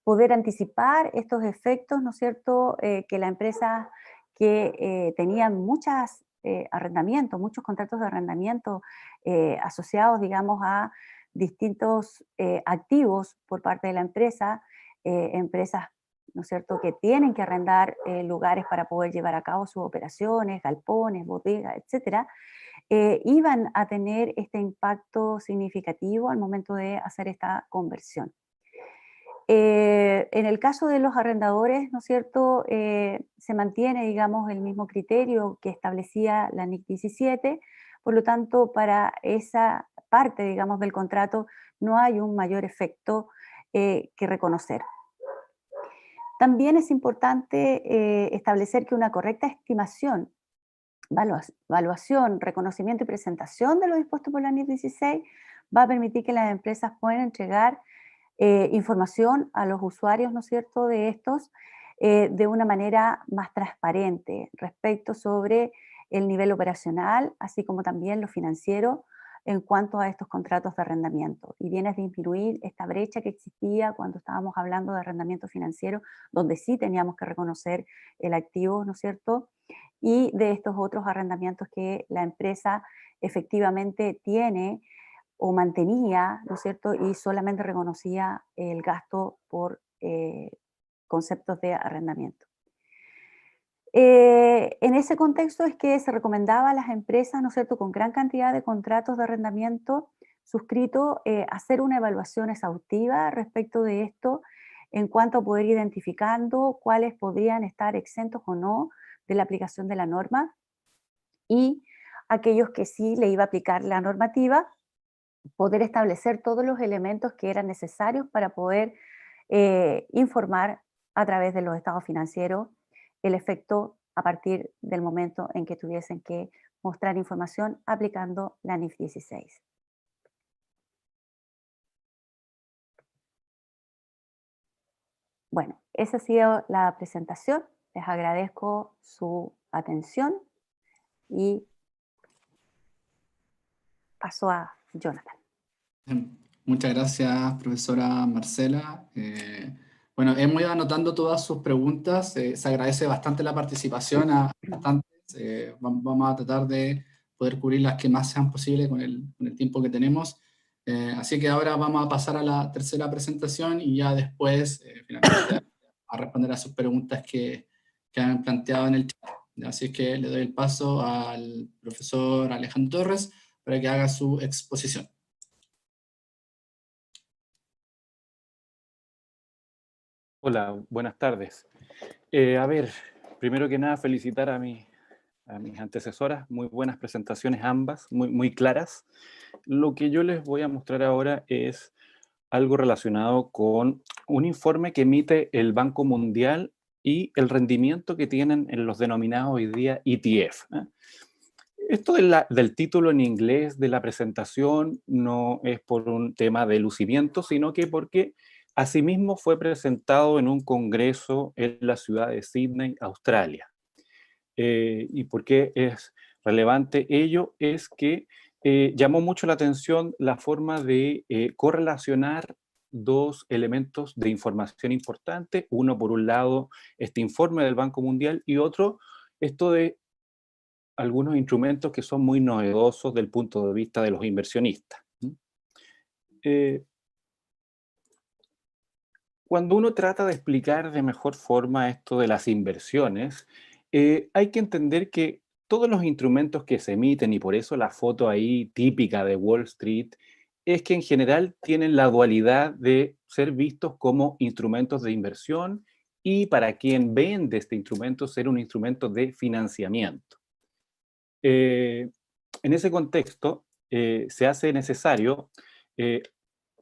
poder anticipar estos efectos, ¿no es cierto?, que la empresa que tenían muchos arrendamientos, muchos contratos de arrendamiento asociados, digamos, a distintos activos por parte de la empresa, empresas, ¿no es cierto?, que tienen que arrendar lugares para poder llevar a cabo sus operaciones, galpones, bodegas, etcétera, iban a tener este impacto significativo al momento de hacer esta conversión. En el caso de los arrendadores, ¿no es cierto?, se mantiene, digamos, el mismo criterio que establecía la NIC 17, por lo tanto, para esa parte, digamos, del contrato no hay un mayor efecto que reconocer. También es importante establecer que una correcta estimación, evaluación, reconocimiento y presentación de lo dispuesto por la NIF 16 va a permitir que las empresas puedan entregar información a los usuarios, ¿no es cierto?, de estos de una manera más transparente respecto sobre el nivel operacional, así como también lo financiero en cuanto a estos contratos de arrendamiento. Y viene a disminuir esta brecha que existía cuando estábamos hablando de arrendamiento financiero, donde sí teníamos que reconocer el activo, ¿no es cierto?, y de estos otros arrendamientos que la empresa efectivamente tiene o mantenía, ¿no es cierto?, y solamente reconocía el gasto por conceptos de arrendamiento. En ese contexto es que se recomendaba a las empresas, ¿no es cierto?, con gran cantidad de contratos de arrendamiento suscritos, hacer una evaluación exhaustiva respecto de esto en cuanto a poder ir identificando cuáles podrían estar exentos o no de la aplicación de la norma y aquellos que sí le iba a aplicar la normativa, poder establecer todos los elementos que eran necesarios para poder informar a través de los estados financieros el efecto a partir del momento en que tuviesen que mostrar información aplicando la NIF 16. Bueno, esa ha sido la presentación. Les agradezco su atención y paso a Jonathan. Muchas gracias, profesora Marcela. Bueno, hemos ido anotando todas sus preguntas. Se agradece bastante la participación a bastantes. Vamos a tratar de poder cubrir las que más sean posibles con el tiempo que tenemos. Así que ahora vamos a pasar a la tercera presentación y ya después, finalmente, a responder a sus preguntas que han planteado en el chat. Así que le doy el paso al profesor Alejandro Torres para que haga su exposición. Hola, buenas tardes. A ver, primero que nada felicitar a mis antecesoras, muy buenas presentaciones ambas, muy claras. Lo que yo les voy a mostrar ahora es algo relacionado con un informe que emite el Banco Mundial y el rendimiento que tienen en los denominados hoy día ETF. Esto del título en inglés de la presentación no es por un tema de lucimiento, sino que porque asimismo fue presentado en un congreso en la ciudad de Sydney, Australia. ¿Y por qué es relevante ello? Es que llamó mucho la atención la forma de correlacionar dos elementos de información importante. Uno, por un lado, este informe del Banco Mundial, y otro, esto de algunos instrumentos que son muy novedosos del punto de vista de los inversionistas. Cuando uno trata de explicar de mejor forma esto de las inversiones, hay que entender que todos los instrumentos que se emiten, y por eso la foto ahí típica de Wall Street, es que en general tienen la dualidad de ser vistos como instrumentos de inversión y para quien vende este instrumento ser un instrumento de financiamiento. En ese contexto, se hace necesario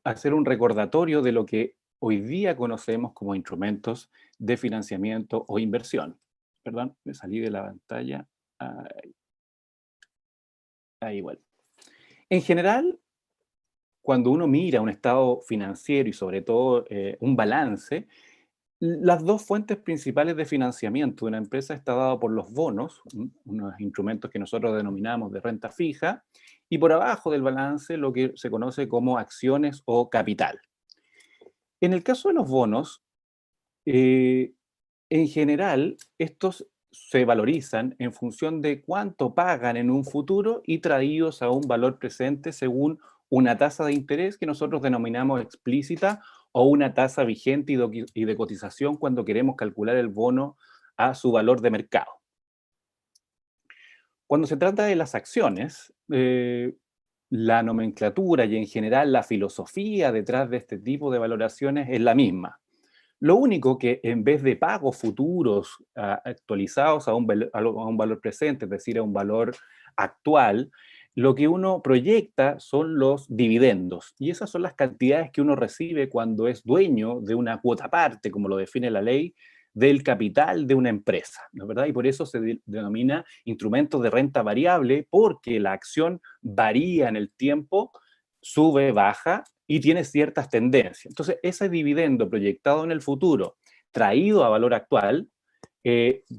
hacer un recordatorio de lo que hoy día conocemos como instrumentos de financiamiento o inversión. Perdón, me salí de la pantalla. Ahí igual. En general, cuando uno mira un estado financiero y sobre todo un balance, las dos fuentes principales de financiamiento de una empresa está dado por los bonos, unos instrumentos que nosotros denominamos de renta fija, y por abajo del balance lo que se conoce como acciones o capital. En el caso de los bonos, en general, estos se valorizan en función de cuánto pagan en un futuro y traídos a un valor presente según una tasa de interés que nosotros denominamos explícita o una tasa vigente y de cotización cuando queremos calcular el bono a su valor de mercado. Cuando se trata de las acciones, la nomenclatura y en general la filosofía detrás de este tipo de valoraciones es la misma. Lo único que en vez de pagos futuros actualizados a un valor presente, es decir, a un valor actual, lo que uno proyecta son los dividendos. Y esas son las cantidades que uno recibe cuando es dueño de una cuota parte, como lo define la ley, del capital de una empresa, ¿no es verdad? Y por eso se denomina instrumentos de renta variable, porque la acción varía en el tiempo, sube, baja, y tiene ciertas tendencias. Entonces, ese dividendo proyectado en el futuro, traído a valor actual,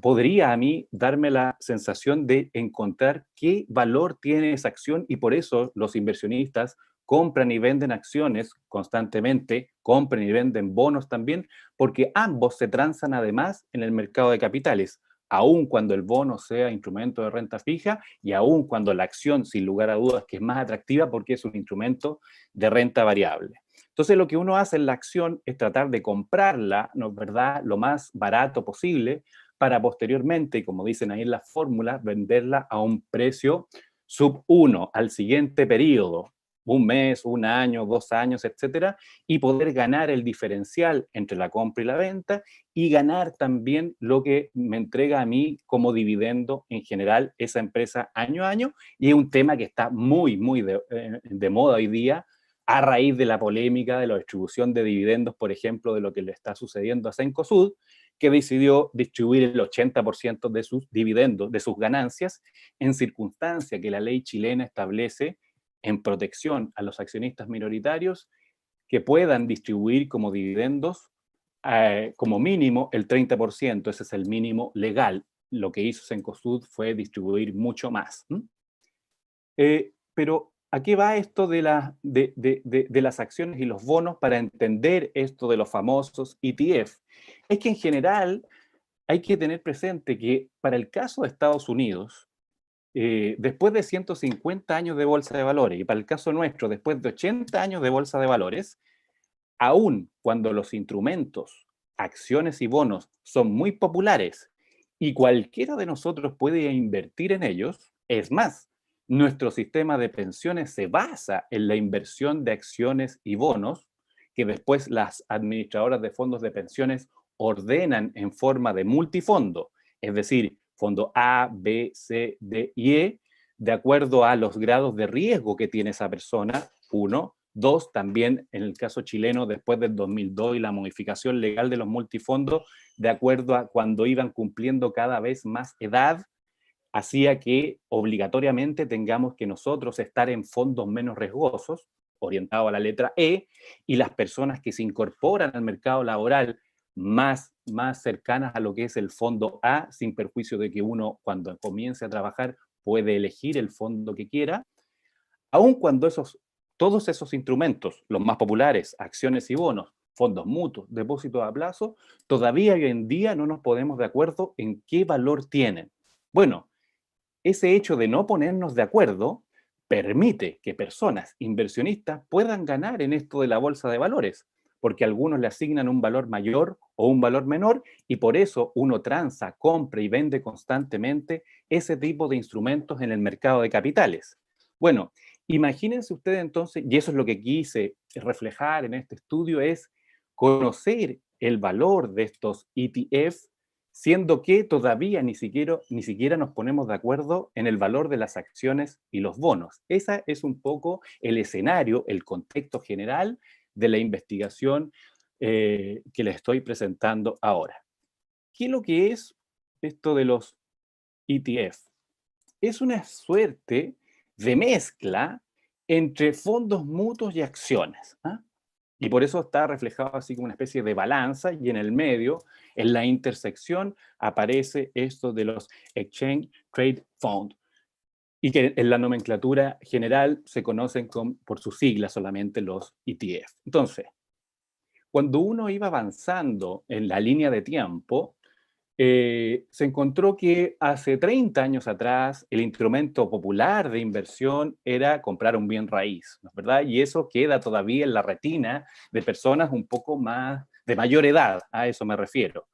podría a mí darme la sensación de encontrar qué valor tiene esa acción, y por eso los inversionistas compran y venden acciones constantemente, compran y venden bonos también, porque ambos se transan además en el mercado de capitales. aun cuando el bono sea instrumento de renta fija y aun cuando la acción, sin lugar a dudas, que es más atractiva porque es un instrumento de renta variable. Entonces lo que uno hace en la acción es tratar de comprarla, ¿no es verdad?, lo más barato posible para posteriormente, y como dicen ahí en la fórmula, venderla a un precio sub 1 al siguiente periodo, un mes, un año, 2 años, etcétera, y poder ganar el diferencial entre la compra y la venta y ganar también lo que me entrega a mí como dividendo en general esa empresa año a año, y es un tema que está muy de moda hoy día a raíz de la polémica de la distribución de dividendos, por ejemplo, de lo que le está sucediendo a Cencosud, que decidió distribuir el 80% de sus dividendos, de sus ganancias, en circunstancia que la ley chilena establece en protección a los accionistas minoritarios que puedan distribuir como dividendos como mínimo el 30%, ese es el mínimo legal. Lo que hizo Cencosud fue distribuir mucho más. Pero ¿a qué va esto de las acciones y los bonos para entender esto de los famosos ETF? Es que en general hay que tener presente que para el caso de Estados Unidos, después de 150 años de bolsa de valores, y para el caso nuestro, después de 80 años de bolsa de valores, aun cuando los instrumentos, acciones y bonos son muy populares y cualquiera de nosotros puede invertir en ellos, es más, nuestro sistema de pensiones se basa en la inversión de acciones y bonos que después las administradoras de fondos de pensiones ordenan en forma de multifondo, es decir, fondo A, B, C, D y E, de acuerdo a los grados de riesgo que tiene esa persona, 1. 2, también en el caso chileno, después del 2002 y la modificación legal de los multifondos, de acuerdo a cuando iban cumpliendo cada vez más edad, hacía que obligatoriamente tengamos que nosotros estar en fondos menos riesgosos, orientados a la letra E, y las personas que se incorporan al mercado laboral más cercanas a lo que es el fondo A, sin perjuicio de que uno cuando comience a trabajar puede elegir el fondo que quiera, aun cuando todos esos instrumentos, los más populares, acciones y bonos, fondos mutuos, depósitos a plazo, todavía hoy en día no nos ponemos de acuerdo en qué valor tienen. Bueno, ese hecho de no ponernos de acuerdo permite que personas inversionistas puedan ganar en esto de la bolsa de valores, porque algunos le asignan un valor mayor o un valor menor, y por eso uno transa, compra y vende constantemente ese tipo de instrumentos en el mercado de capitales. Bueno, imagínense ustedes entonces, y eso es lo que quise reflejar en este estudio, es conocer el valor de estos ETF, siendo que todavía ni siquiera nos ponemos de acuerdo en el valor de las acciones y los bonos. Ese es un poco el escenario, el contexto general de la investigación que les estoy presentando ahora. ¿Qué es lo que es esto de los ETF? Es una suerte de mezcla entre fondos mutuos y acciones. Y por eso está reflejado así como una especie de balanza, y en el medio, en la intersección, aparece esto de los Exchange Trade Fund, y que en la nomenclatura general se conocen por sus siglas solamente los ETF. Entonces, cuando uno iba avanzando en la línea de tiempo, se encontró que hace 30 años atrás el instrumento popular de inversión era comprar un bien raíz, ¿no es verdad? Y eso queda todavía en la retina de personas un poco más de mayor edad, a eso me refiero.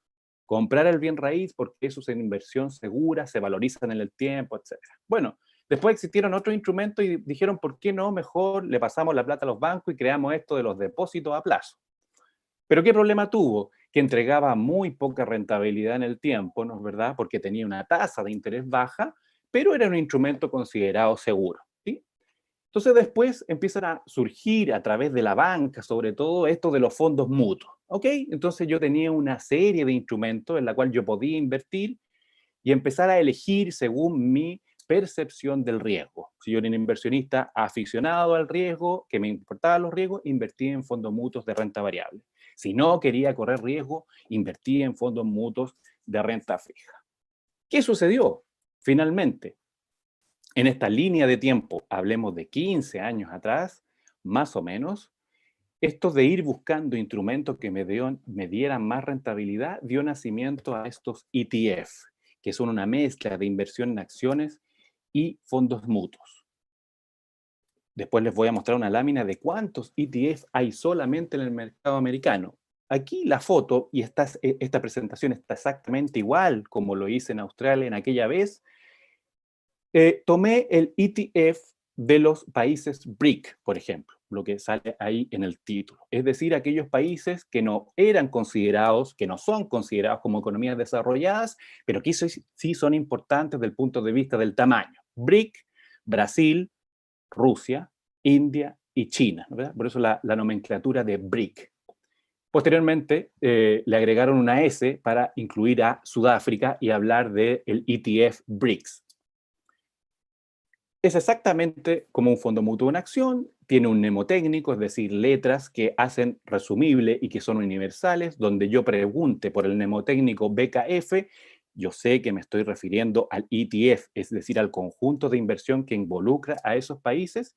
Comprar el bien raíz porque eso es una inversión segura, se valorizan en el tiempo, etc. Bueno, después existieron otros instrumentos y dijeron, ¿por qué no? Mejor le pasamos la plata a los bancos y creamos esto de los depósitos a plazo. ¿Pero qué problema tuvo? Que entregaba muy poca rentabilidad en el tiempo, ¿no es verdad? Porque tenía una tasa de interés baja, pero era un instrumento considerado seguro, ¿sí? Entonces después empiezan a surgir a través de la banca, sobre todo, esto de los fondos mutuos, ¿ok? Entonces yo tenía una serie de instrumentos en la cual yo podía invertir y empezar a elegir según mi percepción del riesgo. Si yo era un inversionista aficionado al riesgo, que me importaban los riesgos, invertía en fondos mutuos de renta variable. Si no quería correr riesgo, invertía en fondos mutuos de renta fija. ¿Qué sucedió? Finalmente, en esta línea de tiempo, hablemos de 15 años atrás, más o menos, esto de ir buscando instrumentos que me dieran más rentabilidad dio nacimiento a estos ETF, que son una mezcla de inversión en acciones y fondos mutuos. Después les voy a mostrar una lámina de cuántos ETF hay solamente en el mercado americano. Aquí la foto, y esta presentación está exactamente igual como lo hice en Australia en aquella vez. Tomé el ETF de los países BRIC, por ejemplo, lo que sale ahí en el título. Es decir, aquellos países que no eran considerados, que no son considerados como economías desarrolladas, pero que sí son importantes desde el punto de vista del tamaño. BRIC, Brasil, Rusia, India y China, ¿verdad? Por eso la nomenclatura de BRIC. Posteriormente, le agregaron una S para incluir a Sudáfrica y hablar del ETF BRICS. Es exactamente como un fondo mutuo en acción, tiene un mnemotécnico, es decir, letras que hacen resumible y que son universales, donde yo pregunte por el mnemotécnico BKF, yo sé que me estoy refiriendo al ETF, es decir, al conjunto de inversión que involucra a esos países,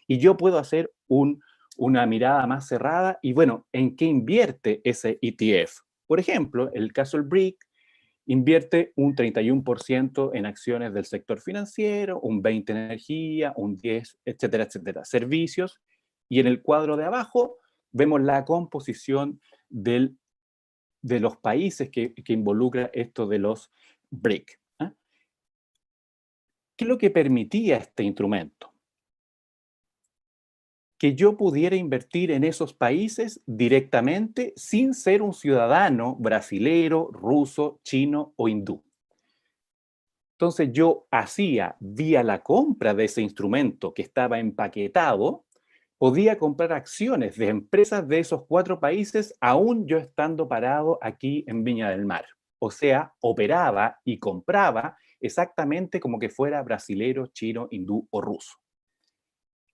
y yo puedo hacer una mirada más cerrada y, bueno, ¿en qué invierte ese ETF? Por ejemplo, el caso del BRIC, invierte un 31% en acciones del sector financiero, un 20% en energía, un 10%, etcétera, etcétera, servicios. Y en el cuadro de abajo vemos la composición de los países que involucra esto de los BRIC. ¿Eh? ¿Qué es lo que permitía este instrumento? Que yo pudiera invertir en esos países directamente sin ser un ciudadano brasilero, ruso, chino o hindú. Entonces yo hacía, vía la compra de ese instrumento que estaba empaquetado, podía comprar acciones de empresas de esos 4 países aún yo estando parado aquí en Viña del Mar. O sea, operaba y compraba exactamente como que fuera brasilero, chino, hindú o ruso.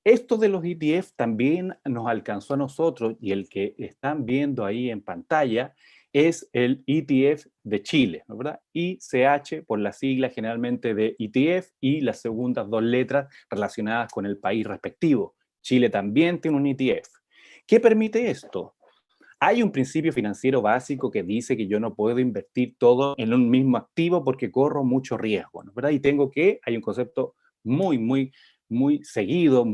Esto de los ETF también nos alcanzó a nosotros, y el que están viendo ahí en pantalla es el ETF de Chile, ¿no? ¿Verdad? ICH por la sigla generalmente de ETF y las segundas 2 letras relacionadas con el país respectivo. Chile también tiene un ETF. ¿Qué permite esto? Hay un principio financiero básico que dice que yo no puedo invertir todo en un mismo activo porque corro mucho riesgo, ¿no? ¿Verdad? Y hay un concepto muy seguido,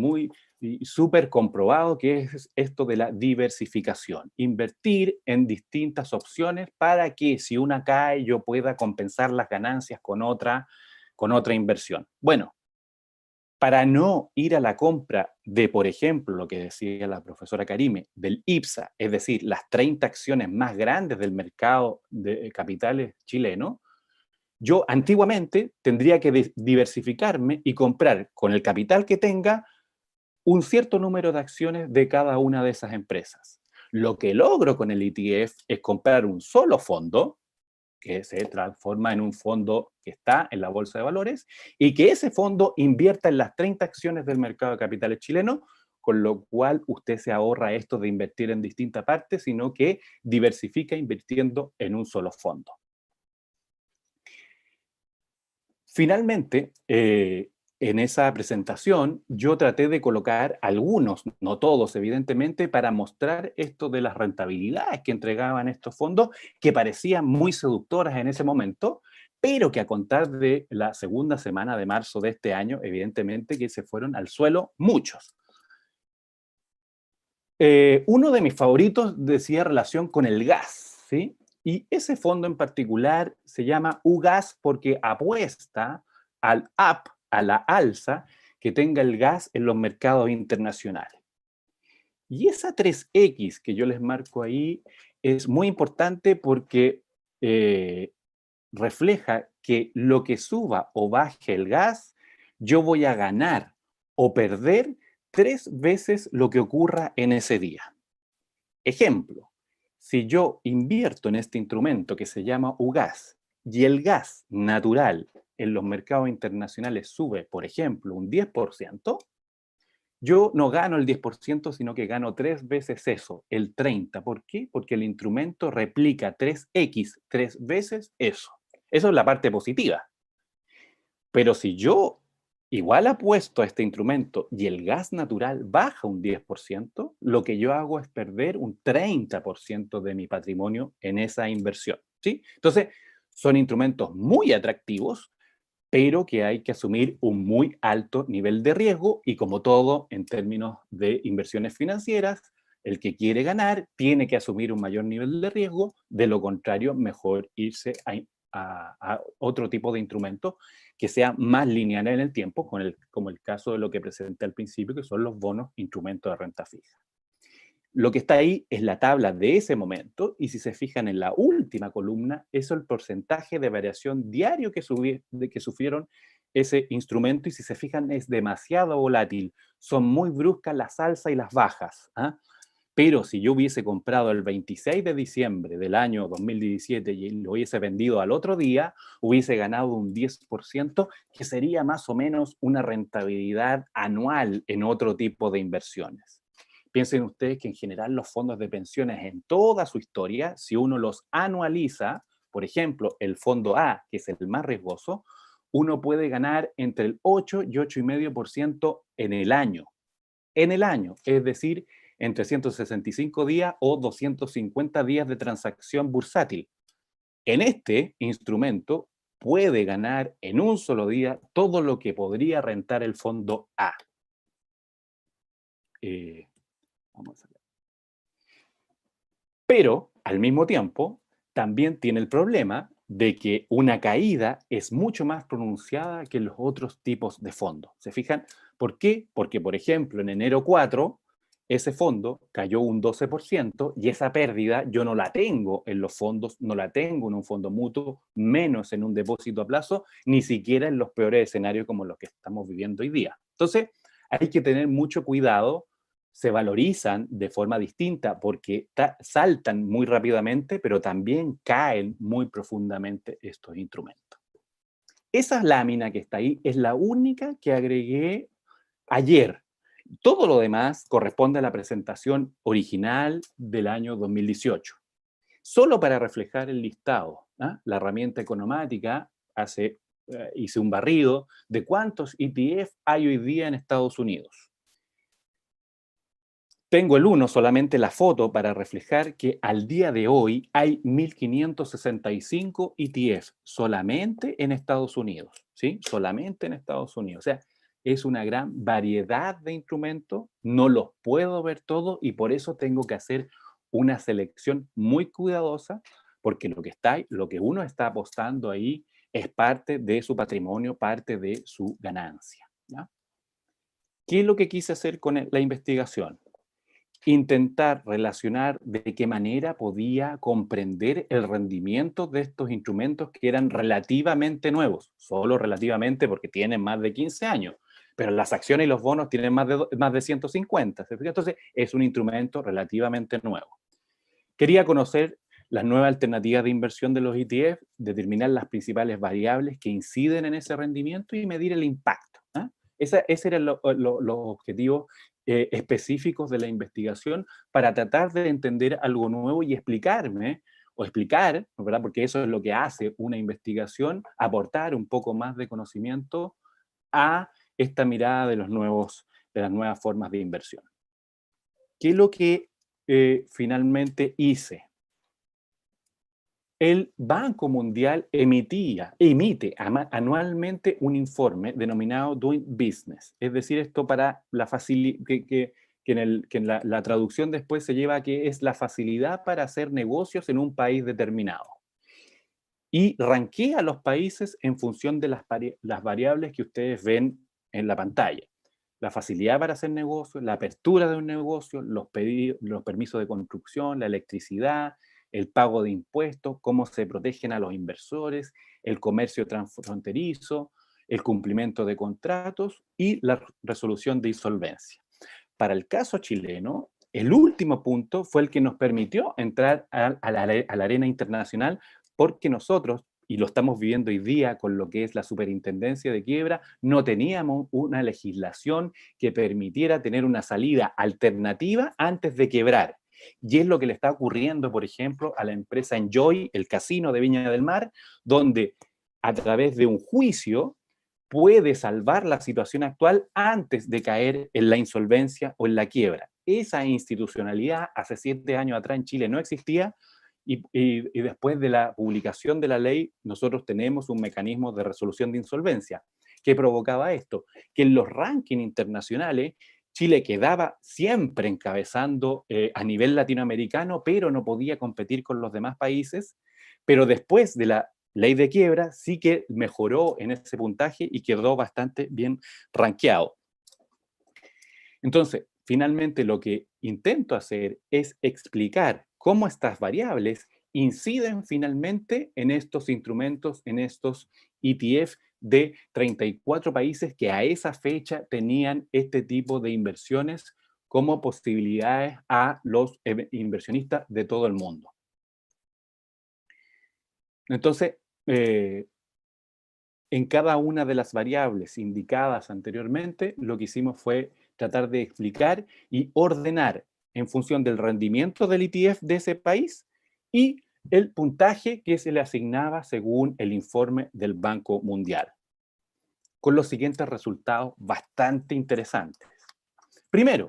y súper comprobado, que es esto de la diversificación. Invertir en distintas opciones para que si una cae yo pueda compensar las ganancias con otra inversión. Bueno, para no ir a la compra de, por ejemplo, lo que decía la profesora Karime, del IPSA, es decir, las 30 acciones más grandes del mercado de capitales chileno, yo antiguamente tendría que diversificarme y comprar con el capital que tenga un cierto número de acciones de cada una de esas empresas. Lo que logro con el ETF es comprar un solo fondo, que se transforma en un fondo que está en la bolsa de valores, y que ese fondo invierta en las 30 acciones del mercado de capitales chileno, con lo cual usted se ahorra esto de invertir en distintas partes, sino que diversifica invirtiendo en un solo fondo. Finalmente, en esa presentación yo traté de colocar algunos, no todos evidentemente, para mostrar esto de las rentabilidades que entregaban estos fondos, que parecían muy seductoras en ese momento, pero que a contar de la segunda semana de marzo de este año, evidentemente que se fueron al suelo muchos. Uno de mis favoritos decía relación con el gas, ¿sí? Y ese fondo en particular se llama UGAS porque apuesta a la alza que tenga el gas en los mercados internacionales. Y esa 3X que yo les marco ahí es muy importante porque refleja que lo que suba o baje el gas, yo voy a ganar o perder 3 veces lo que ocurra en ese día. Ejemplo, si yo invierto en este instrumento que se llama UGAS y el gas natural en los mercados internacionales sube, por ejemplo, un 10%, yo no gano el 10%, sino que gano 3 veces eso, el 30%. ¿Por qué? Porque el instrumento replica 3X, 3 veces eso. Eso es la parte positiva. Pero si yo igual apuesto a este instrumento y el gas natural baja un 10%, lo que yo hago es perder un 30% de mi patrimonio en esa inversión, ¿sí? Entonces, Son instrumentos muy atractivos, pero que hay que asumir un muy alto nivel de riesgo y como todo en términos de inversiones financieras, el que quiere ganar tiene que asumir un mayor nivel de riesgo, de lo contrario mejor irse a otro tipo de instrumento que sea más lineal en el tiempo, como el caso de lo que presenté al principio, que son los bonos instrumentos de renta fija. Lo que está ahí es la tabla de ese momento, y si se fijan en la última columna, es el porcentaje de variación diario que sufrieron ese instrumento, y si se fijan es demasiado volátil, son muy bruscas las alzas y las bajas, ¿ah? Pero si yo hubiese comprado el 26 de diciembre del año 2017 y lo hubiese vendido al otro día, hubiese ganado un 10%, que sería más o menos una rentabilidad anual en otro tipo de inversiones. Piensen ustedes que en general los fondos de pensiones en toda su historia, si uno los anualiza, por ejemplo, el fondo A, que es el más riesgoso, uno puede ganar entre el 8 y 8,5% en el año. En el año, es decir, en 365 días o 250 días de transacción bursátil. En este instrumento puede ganar en un solo día todo lo que podría rentar el fondo A. Vamos a ver. Pero, al mismo tiempo, también tiene el problema de que una caída es mucho más pronunciada que los otros tipos de fondos. ¿Se fijan? ¿Por qué? Porque, por ejemplo, en enero 4, ese fondo cayó un 12% y esa pérdida yo no la tengo en los fondos, no la tengo en un fondo mutuo, menos en un depósito a plazo, ni siquiera en los peores escenarios como los que estamos viviendo hoy día. Entonces, hay que tener mucho cuidado. Se valorizan de forma distinta porque saltan muy rápidamente, pero también caen muy profundamente estos instrumentos. Esa lámina que está ahí es la única que agregué ayer. Todo lo demás corresponde a la presentación original del año 2018. Solo para reflejar el listado, ¿ah? La herramienta economática hice un barrido de cuántos ETF hay hoy día en Estados Unidos. Tengo el 1, solamente la foto, para reflejar que al día de hoy hay 1.565 ETF solamente en Estados Unidos, ¿sí? Solamente en Estados Unidos. O sea, es una gran variedad de instrumentos, no los puedo ver todos y por eso tengo que hacer una selección muy cuidadosa, porque lo que uno está apostando ahí es parte de su patrimonio, parte de su ganancia, ¿ya? ¿Qué es lo que quise hacer con la investigación? Intentar relacionar de qué manera podía comprender el rendimiento de estos instrumentos que eran relativamente nuevos, solo relativamente porque tienen más de 15 años, pero las acciones y los bonos tienen más de 150, entonces es un instrumento relativamente nuevo. Quería conocer las nuevas alternativas de inversión de los ETF, determinar las principales variables que inciden en ese rendimiento y medir el impacto, ¿eh? Ese eran los objetivos específicos de la investigación, para tratar de entender algo nuevo y explicar, ¿verdad? Porque eso es lo que hace una investigación, aportar un poco más de conocimiento a esta mirada de las nuevas formas de inversión. ¿Qué es lo que finalmente hice? El Banco Mundial emite anualmente un informe denominado Doing Business. Es decir, esto para la que en la traducción después se lleva a que es la facilidad para hacer negocios en un país determinado. Y ranquea a los países en función de las variables que ustedes ven en la pantalla. La facilidad para hacer negocios, la apertura de un negocio, los permisos de construcción, la electricidad, el pago de impuestos, cómo se protegen a los inversores, el comercio transfronterizo, el cumplimiento de contratos y la resolución de insolvencia. Para el caso chileno, el último punto fue el que nos permitió entrar a la arena internacional, porque nosotros, y lo estamos viviendo hoy día con lo que es la superintendencia de quiebra, no teníamos una legislación que permitiera tener una salida alternativa antes de quebrar. Y es lo que le está ocurriendo, por ejemplo, a la empresa Enjoy, el casino de Viña del Mar, donde a través de un juicio puede salvar la situación actual antes de caer en la insolvencia o en la quiebra. Esa institucionalidad hace 7 años atrás en Chile no existía, y después de la publicación de la ley, nosotros tenemos un mecanismo de resolución de insolvencia. ¿Qué provocaba esto? Que en los rankings internacionales Chile quedaba siempre encabezando a nivel latinoamericano, pero no podía competir con los demás países. Pero después de la ley de quiebra sí que mejoró en ese puntaje y quedó bastante bien rankeado. Entonces, finalmente lo que intento hacer es explicar cómo estas variables inciden finalmente en estos instrumentos, en estos ETF de 34 países que a esa fecha tenían este tipo de inversiones como posibilidades a los inversionistas de todo el mundo. Entonces, en cada una de las variables indicadas anteriormente, lo que hicimos fue tratar de explicar y ordenar en función del rendimiento del ETF de ese país y el puntaje que se le asignaba según el informe del Banco Mundial, con los siguientes resultados bastante interesantes. Primero,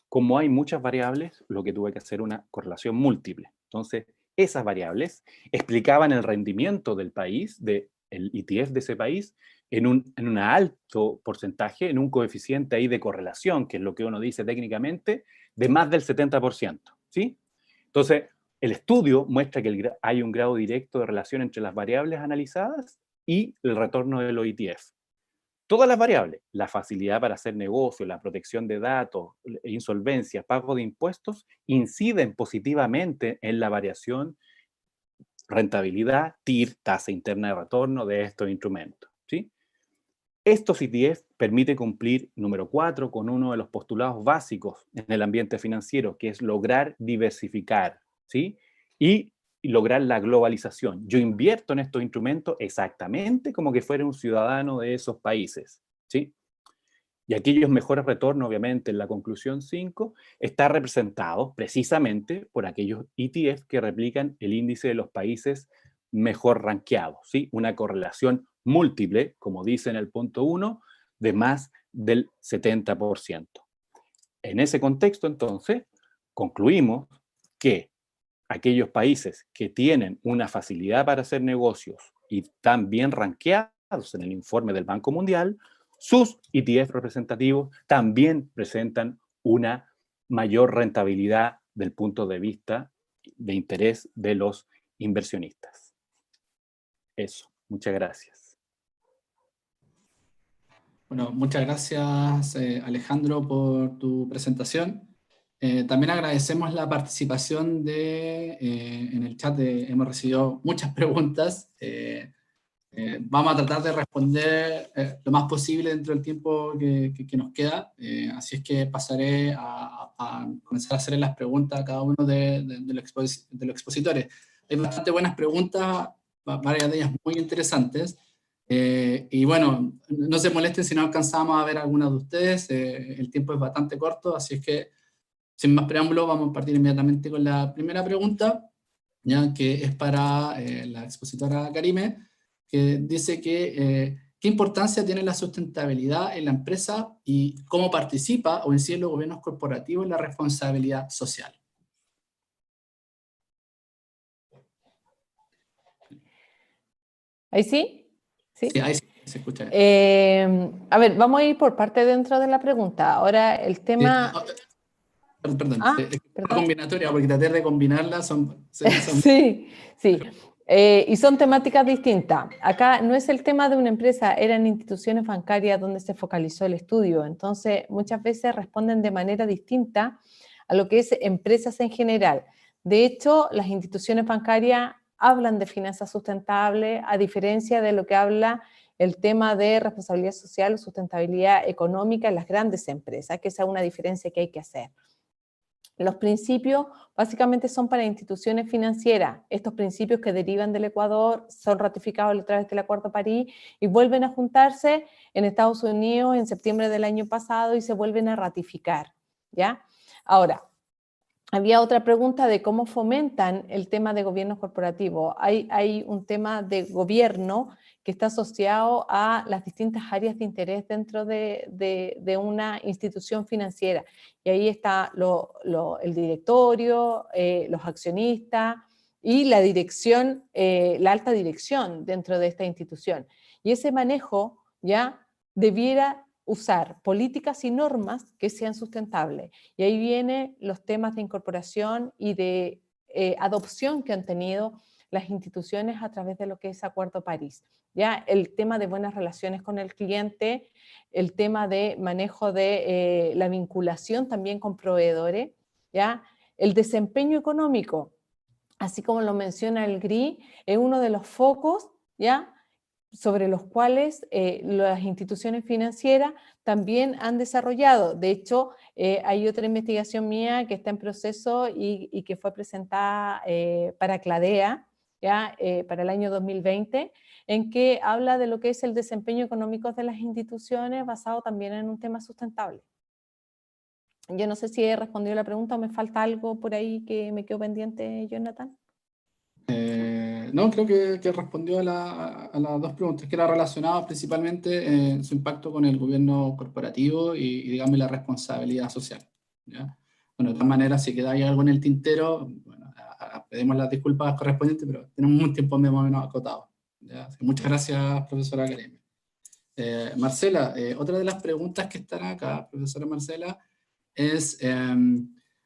como hay muchas variables, lo que tuve que hacer una correlación múltiple. Entonces, esas variables explicaban el rendimiento del país, del ETF de ese país, en un alto porcentaje, en un coeficiente ahí de correlación, que es lo que uno dice técnicamente, de más del 70%, ¿sí? Entonces, el estudio muestra que hay un grado directo de relación entre las variables analizadas y el retorno de los ETF. Todas las variables, la facilidad para hacer negocio, la protección de datos, insolvencia, pago de impuestos, inciden positivamente en la variación, rentabilidad, TIR, tasa interna de retorno de estos instrumentos, ¿sí? Estos ETF permiten cumplir, número 4, con uno de los postulados básicos en el ambiente financiero, que es lograr diversificar, ¿sí? Y lograr la globalización. Yo invierto en estos instrumentos exactamente como que fuera un ciudadano de esos países, ¿sí? Y aquellos mejores retornos, obviamente, en la conclusión 5, está representado precisamente por aquellos ETF que replican el índice de los países mejor rankeados, ¿sí? Una correlación múltiple, como dice en el punto 1, de más del 70%. En ese contexto, entonces, concluimos que aquellos países que tienen una facilidad para hacer negocios y están bien rankeados en el informe del Banco Mundial, sus ETF representativos también presentan una mayor rentabilidad del punto de vista de interés de los inversionistas. Eso, muchas gracias. Bueno, muchas gracias Alejandro por tu presentación. También agradecemos la participación en el chat. Hemos recibido muchas preguntas. Vamos a tratar de responder lo más posible dentro del tiempo que nos queda. Así es que pasaré a comenzar a hacerle las preguntas a cada uno de los expositores. Hay bastante buenas preguntas, varias de ellas muy interesantes. Y bueno, no se molesten si no alcanzamos a ver algunas de ustedes. El tiempo es bastante corto, así es que sin más preámbulo vamos a partir inmediatamente con la primera pregunta, ya que es para la expositora Karime, que dice que ¿qué importancia tiene la sustentabilidad en la empresa y cómo participa o incide los gobiernos corporativos en la responsabilidad social? ¿Ahí sí? ¿Sí? Sí, ahí sí, se escucha. A ver, vamos a ir por parte dentro de la pregunta. Ahora el tema... Perdón, Ah, es perdón. una combinatoria, porque traté de combinarlas, son Sí, sí. Y son temáticas distintas. Acá no es el tema de una empresa, eran instituciones bancarias donde se focalizó el estudio. Entonces, muchas veces responden de manera distinta a lo que es empresas en general. De hecho, las instituciones bancarias hablan de finanzas sustentables, a diferencia de lo que habla el tema de responsabilidad social o sustentabilidad económica en las grandes empresas, que esa es una diferencia que hay que hacer. Los principios básicamente son para instituciones financieras. Estos principios que derivan del Ecuador son ratificados a través del Acuerdo de París y vuelven a juntarse en Estados Unidos en septiembre del año pasado y se vuelven a ratificar, ¿ya? Ahora, había otra pregunta de cómo fomentan el tema de gobiernos corporativos. Hay un tema de gobierno que está asociado a las distintas áreas de interés dentro de una institución financiera. Y ahí está el directorio, los accionistas, y la dirección, la alta dirección dentro de esta institución. Y ese manejo ya debiera usar políticas y normas que sean sustentables. Y ahí vienen los temas de incorporación y de adopción que han tenido las instituciones a través de lo que es Acuerdo París. Ya el tema de buenas relaciones con el cliente, el tema de manejo de la vinculación también con proveedores, ya el desempeño económico, así como lo menciona el GRI, es uno de los focos, ya, sobre los cuales las instituciones financieras también han desarrollado. De hecho, hay otra investigación mía que está en proceso y que fue presentada para CLADEA, ¿ya? Para el año 2020, en que habla de lo que es el desempeño económico de las instituciones basado también en un tema sustentable. Yo no sé si he respondido la pregunta o me falta algo por ahí que me quedó pendiente, Jonathan. No, creo que respondió a las dos preguntas, que era relacionado principalmente en su impacto con el gobierno corporativo y digamos, la responsabilidad social, ¿ya? Bueno, de todas maneras, si queda ahí algo en el tintero, bueno, pedimos las disculpas correspondientes, pero tenemos un tiempo más o menos acotado, ¿ya? Así que muchas gracias, profesora Karime. Marcela, otra de las preguntas que están acá, profesora Marcela, es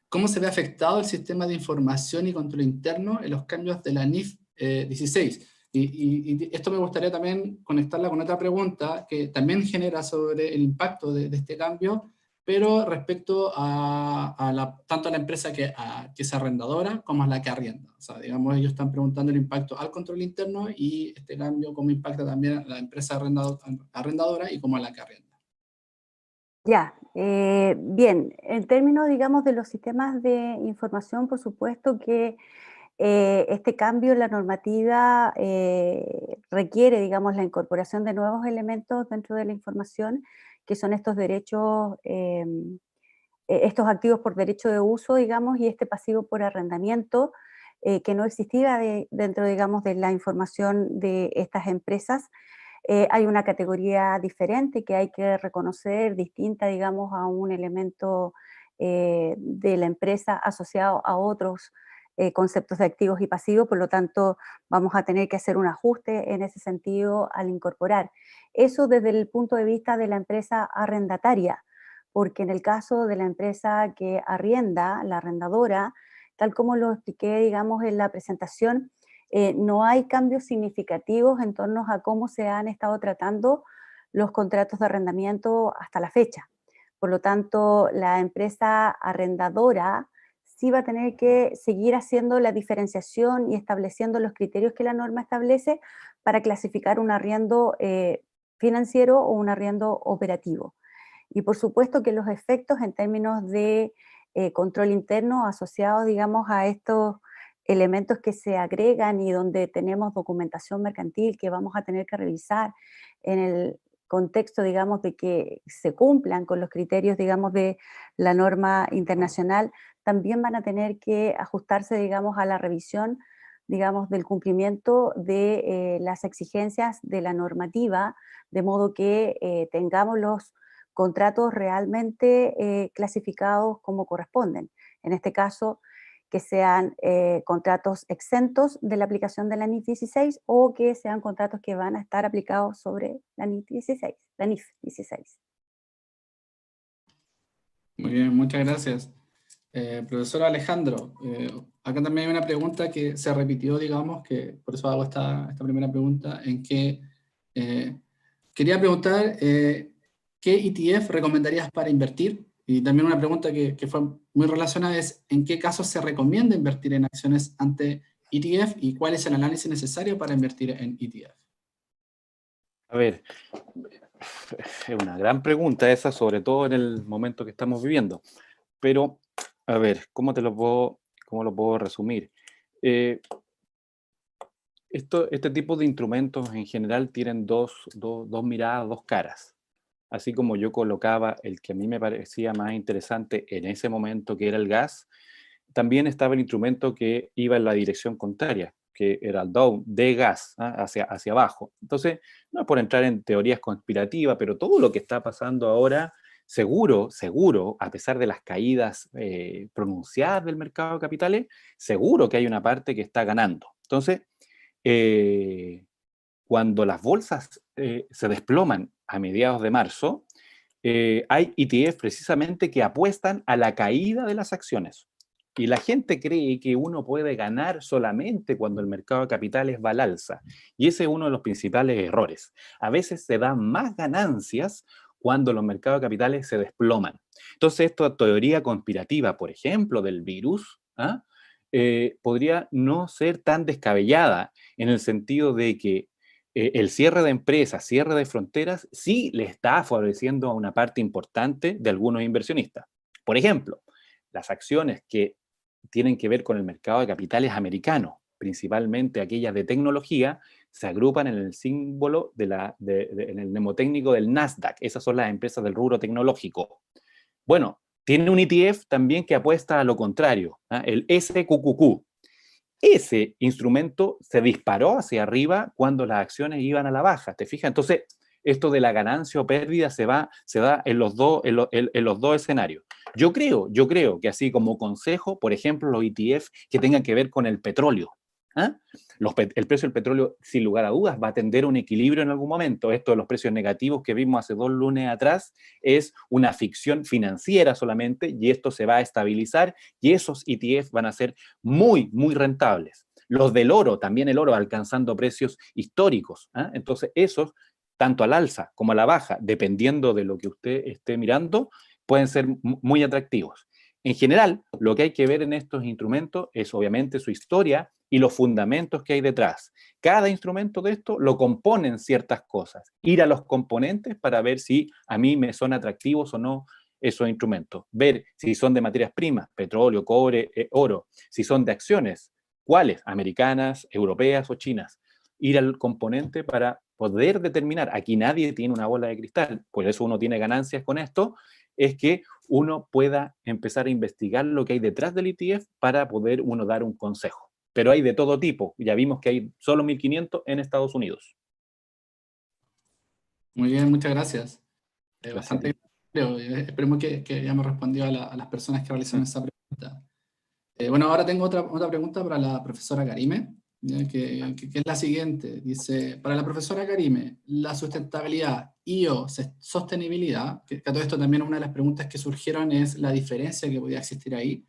cómo se ve afectado el sistema de información y control interno en los cambios de la NIF 16. Y esto me gustaría también conectarla con otra pregunta que también genera sobre el impacto de este cambio, pero respecto tanto a la empresa que es arrendadora como a la que arrienda. O sea, digamos, ellos están preguntando el impacto al control interno y este cambio cómo impacta también a la empresa arrendadora y cómo a la que arrienda. Ya, bien, en términos, digamos, de los sistemas de información, por supuesto que este cambio en la normativa requiere, digamos, la incorporación de nuevos elementos dentro de la información, que son estos derechos, estos activos por derecho de uso, digamos, y este pasivo por arrendamiento, que no existía dentro, digamos, de la información de estas empresas. Hay una categoría diferente que hay que reconocer, distinta, digamos, a un elemento de la empresa asociado a otros conceptos de activos y pasivos, por lo tanto vamos a tener que hacer un ajuste en ese sentido al incorporar. Eso desde el punto de vista de la empresa arrendataria, porque en el caso de la empresa que arrienda, la arrendadora, tal como lo expliqué, digamos, en la presentación, no hay cambios significativos en torno a cómo se han estado tratando los contratos de arrendamiento hasta la fecha. Por lo tanto, la empresa arrendadora sí va a tener que seguir haciendo la diferenciación y estableciendo los criterios que la norma establece para clasificar un arriendo financiero o un arriendo operativo. Y por supuesto que los efectos en términos de control interno asociados, digamos, a estos elementos que se agregan y donde tenemos documentación mercantil que vamos a tener que revisar en el contexto, digamos, de que se cumplan con los criterios, digamos, de la norma internacional, también van a tener que ajustarse, digamos, a la revisión, digamos, del cumplimiento de las exigencias de la normativa, de modo que tengamos los contratos realmente clasificados como corresponden. En este caso, que sean contratos exentos de la aplicación de la NIF 16 o que sean contratos que van a estar aplicados sobre la NIF 16. La NIF 16. Muy bien, muchas gracias. Profesor Alejandro, acá también hay una pregunta que se repitió, digamos, que por eso hago esta primera pregunta, en que quería preguntar ¿qué ETF recomendarías para invertir? Y también una pregunta que fue muy relacionada es ¿en qué casos se recomienda invertir en acciones ante ETF y cuál es el análisis necesario para invertir en ETF? A ver, es una gran pregunta esa, sobre todo en el momento que estamos viviendo. Pero, a ver, ¿cómo lo puedo resumir? Este tipo de instrumentos en general tienen dos miradas, dos caras. Así como yo colocaba el que a mí me parecía más interesante en ese momento, que era el gas, también estaba el instrumento que iba en la dirección contraria, que era el down, de gas, hacia abajo. Entonces, no es por entrar en teorías conspirativas, pero todo lo que está pasando ahora seguro, a pesar de las caídas pronunciadas del mercado de capitales, seguro que hay una parte que está ganando. Entonces, cuando las bolsas se desploman a mediados de marzo, hay ETF precisamente que apuestan a la caída de las acciones. Y la gente cree que uno puede ganar solamente cuando el mercado de capitales va al alza. Y ese es uno de los principales errores. A veces se dan más ganancias cuando los mercados de capitales se desploman. Entonces, esta teoría conspirativa, por ejemplo, del virus, podría no ser tan descabellada en el sentido de que el cierre de empresas, cierre de fronteras, sí le está favoreciendo a una parte importante de algunos inversionistas. Por ejemplo, las acciones que tienen que ver con el mercado de capitales americano, principalmente aquellas de tecnología, se agrupan en el símbolo en el mnemotécnico del Nasdaq. Esas son las empresas del rubro tecnológico. Bueno, tiene un ETF también que apuesta a lo contrario, el SQQQ. Ese instrumento se disparó hacia arriba cuando las acciones iban a la baja, ¿te fijas? Entonces, esto de la ganancia o pérdida se da en los dos escenarios. Yo creo que así como consejo, por ejemplo, los ETF que tengan que ver con el petróleo. El precio del petróleo, sin lugar a dudas, va a tender a un equilibrio en algún momento. Esto de los precios negativos que vimos hace 2 lunes atrás es una ficción financiera solamente, y esto se va a estabilizar y esos ETF van a ser muy, muy rentables. Los del oro, también el oro alcanzando precios históricos. Entonces, esos, tanto al alza como a la baja, dependiendo de lo que usted esté mirando, pueden ser muy atractivos. En general, lo que hay que ver en estos instrumentos es obviamente su historia y los fundamentos que hay detrás. Cada instrumento de esto lo componen ciertas cosas. Ir a los componentes para ver si a mí me son atractivos o no esos instrumentos. Ver si son de materias primas, petróleo, cobre, oro. Si son de acciones, ¿cuáles? Americanas, europeas o chinas. Ir al componente para poder determinar. Aquí nadie tiene una bola de cristal, por eso uno tiene ganancias con esto, es que uno pueda empezar a investigar lo que hay detrás del ETF para poder uno dar un consejo. Pero hay de todo tipo. Ya vimos que hay solo 1.500 en Estados Unidos. Muy bien, muchas gracias. Gracias. Bastante claro. Esperemos que hayamos respondido a las personas que realizaron esa pregunta. Bueno, ahora tengo otra pregunta para la profesora Karime, que es la siguiente. Dice, para la profesora Karime, la sustentabilidad y o sostenibilidad, que a todo esto también una de las preguntas que surgieron es la diferencia que podía existir ahí,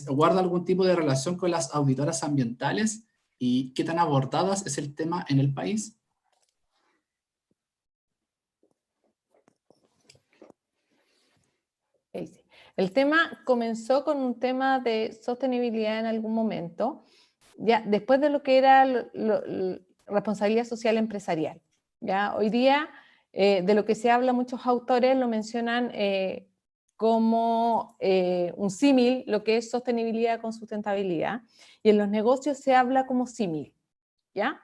¿guarda algún tipo de relación con las auditoras ambientales y qué tan abordadas es el tema en el país? El tema comenzó con un tema de sostenibilidad en algún momento, ya después de lo que era responsabilidad social empresarial. ¿Ya? Hoy día, de lo que se habla, muchos autores lo mencionan como un símil, lo que es sostenibilidad con sustentabilidad, y en los negocios se habla como símil. ¿Ya?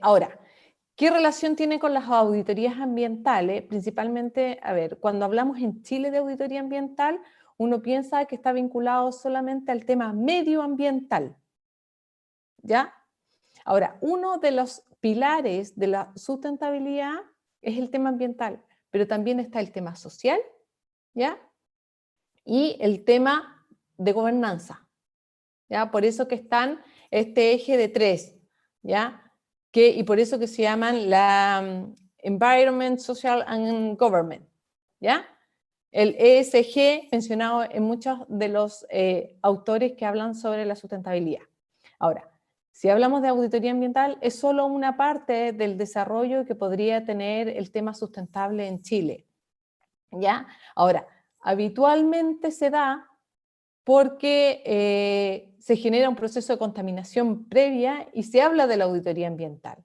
Ahora, ¿qué relación tiene con las auditorías ambientales? Principalmente, a ver, cuando hablamos en Chile de auditoría ambiental, uno piensa que está vinculado solamente al tema medioambiental, ¿ya? Ahora, uno de los pilares de la sustentabilidad es el tema ambiental, pero también está el tema social, ¿ya? Y el tema de gobernanza, ¿ya? Por eso que están este eje de 3, ¿ya? Y por eso que se llaman la Environment, Social and Government, ¿ya? El ESG mencionado en muchos de los autores que hablan sobre la sustentabilidad. Ahora, si hablamos de auditoría ambiental, es solo una parte del desarrollo que podría tener el tema sustentable en Chile, ¿ya? Ahora, habitualmente se da porque se genera un proceso de contaminación previa y se habla de la auditoría ambiental.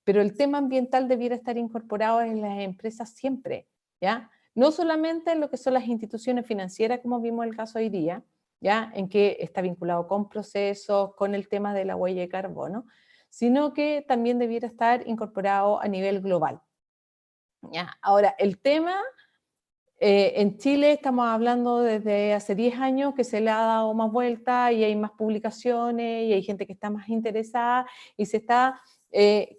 Pero el tema ambiental debiera estar incorporado en las empresas siempre, ¿ya? No solamente en lo que son las instituciones financieras, como vimos el caso hoy día, ¿ya? En que está vinculado con procesos, con el tema de la huella de carbono, sino que también debiera estar incorporado a nivel global, ¿ya? Ahora, el tema... en Chile estamos hablando desde hace 10 años que se le ha dado más vuelta y hay más publicaciones y hay gente que está más interesada y se está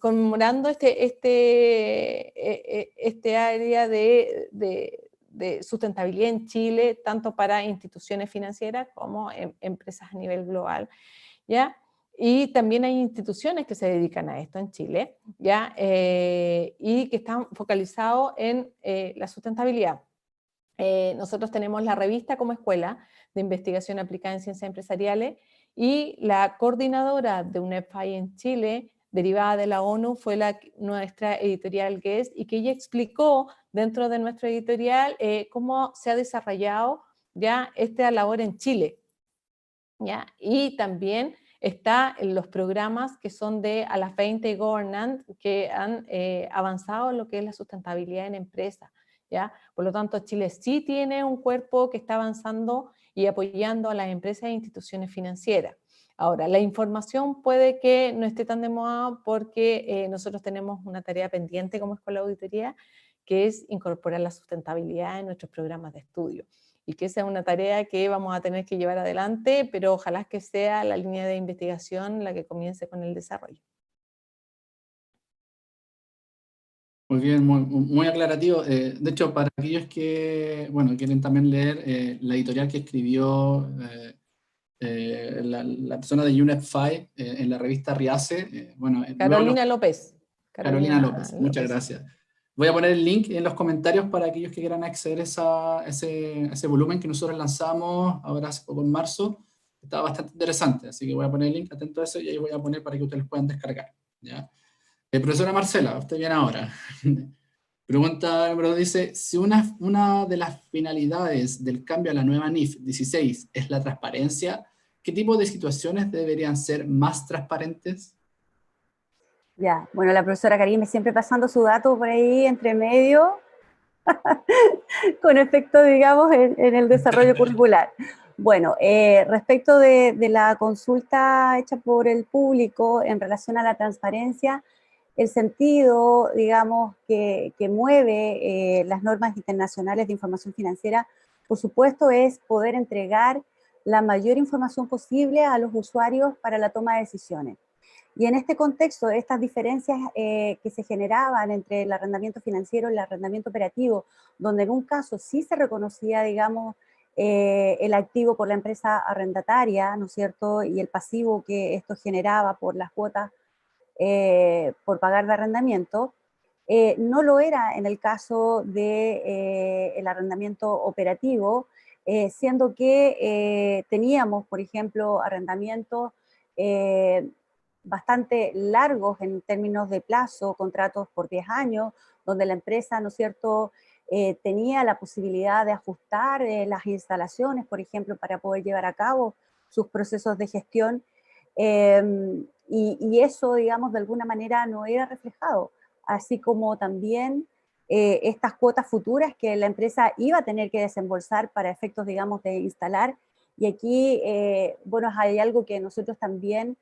conmemorando este área de sustentabilidad en Chile, tanto para instituciones financieras como empresas a nivel global, ¿ya? Y también hay instituciones que se dedican a esto en Chile, ¿ya? Y que están focalizados en la sustentabilidad. Nosotros tenemos la revista como escuela de investigación aplicada en ciencias empresariales, y la coordinadora de UNEFI en Chile, derivada de la ONU, fue nuestra editorial Guest, y que ella explicó dentro de nuestra editorial cómo se ha desarrollado ya esta labor en Chile, ¿ya? Y también está en los programas que son de a las 20 Governance, que han avanzado en lo que es la sustentabilidad en empresas, ¿ya? Por lo tanto, Chile sí tiene un cuerpo que está avanzando y apoyando a las empresas e instituciones financieras. Ahora, la información puede que no esté tan de moda porque nosotros tenemos una tarea pendiente como Escuela de Auditoría, que es incorporar la sustentabilidad en nuestros programas de estudio. Y que esa es una tarea que vamos a tener que llevar adelante, pero ojalá que sea la línea de investigación la que comience con el desarrollo. Muy bien, muy aclarativo. De hecho, para aquellos que, bueno, quieren también leer la editorial que escribió la persona de UNEP5 en la revista Riace, bueno, Carolina López. Carolina López, muchas gracias. Voy a poner el link en los comentarios para aquellos que quieran acceder a ese volumen que nosotros lanzamos ahora hace poco en marzo. Estaba bastante interesante, así que voy a poner el link, atento a eso, y ahí voy a poner para que ustedes puedan descargar, ¿ya? Profesora Marcela, usted viene ahora. Pregunta número 2 dice, si una de las finalidades del cambio a la nueva NIF 16 es la transparencia, ¿qué tipo de situaciones deberían ser más transparentes? Ya, bueno, la profesora Karime siempre pasando su dato por ahí entre medio, con efecto, digamos, en el desarrollo curricular. Bueno, respecto de la consulta hecha por el público en relación a la transparencia, el sentido, digamos, que mueve las normas internacionales de información financiera, por supuesto, es poder entregar la mayor información posible a los usuarios para la toma de decisiones. Y en este contexto, estas diferencias que se generaban entre el arrendamiento financiero y el arrendamiento operativo, donde en un caso sí se reconocía, digamos, el activo por la empresa arrendataria, ¿no es cierto?, y el pasivo que esto generaba por las cuotas por pagar de arrendamiento, no lo era en el caso del arrendamiento operativo, siendo que teníamos, por ejemplo, arrendamientos bastante largos en términos de plazo, contratos por 10 años, donde la empresa, ¿no es cierto?, tenía la posibilidad de ajustar las instalaciones, por ejemplo, para poder llevar a cabo sus procesos de gestión, y eso, digamos, de alguna manera no era reflejado, así como también estas cuotas futuras que la empresa iba a tener que desembolsar para efectos, digamos, de instalar, y aquí, bueno, hay algo que nosotros también,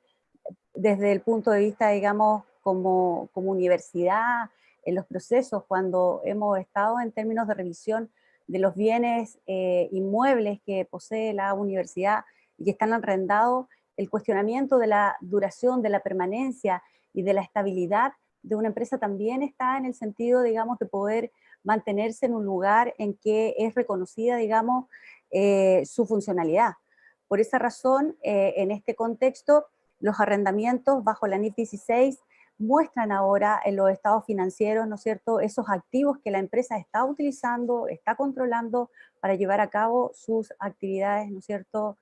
desde el punto de vista, digamos, como universidad, en los procesos, cuando hemos estado en términos de revisión de los bienes inmuebles que posee la universidad y que están arrendados, el cuestionamiento de la duración, de la permanencia y de la estabilidad de una empresa también está en el sentido, digamos, de poder mantenerse en un lugar en que es reconocida, digamos, su funcionalidad. Por esa razón, en este contexto, los arrendamientos bajo la NIF 16 muestran ahora en los estados financieros, ¿no es cierto?, esos activos que la empresa está utilizando, está controlando para llevar a cabo sus actividades, ¿no es cierto?,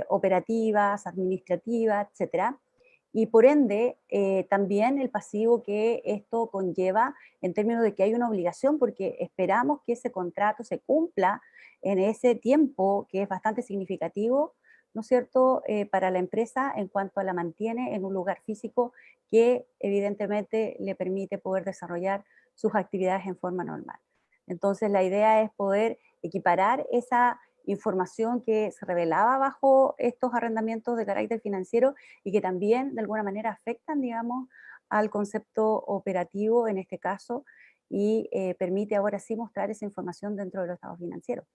operativas, administrativas, etcétera. Y por ende, también el pasivo que esto conlleva en términos de que hay una obligación, porque esperamos que ese contrato se cumpla en ese tiempo que es bastante significativo, ¿no es cierto?, para la empresa en cuanto la mantiene en un lugar físico que evidentemente le permite poder desarrollar sus actividades en forma normal. Entonces la idea es poder equiparar esa información que se revelaba bajo estos arrendamientos de carácter financiero y que también de alguna manera afectan, digamos, al concepto operativo en este caso, y permite ahora sí mostrar esa información dentro de los estados financieros.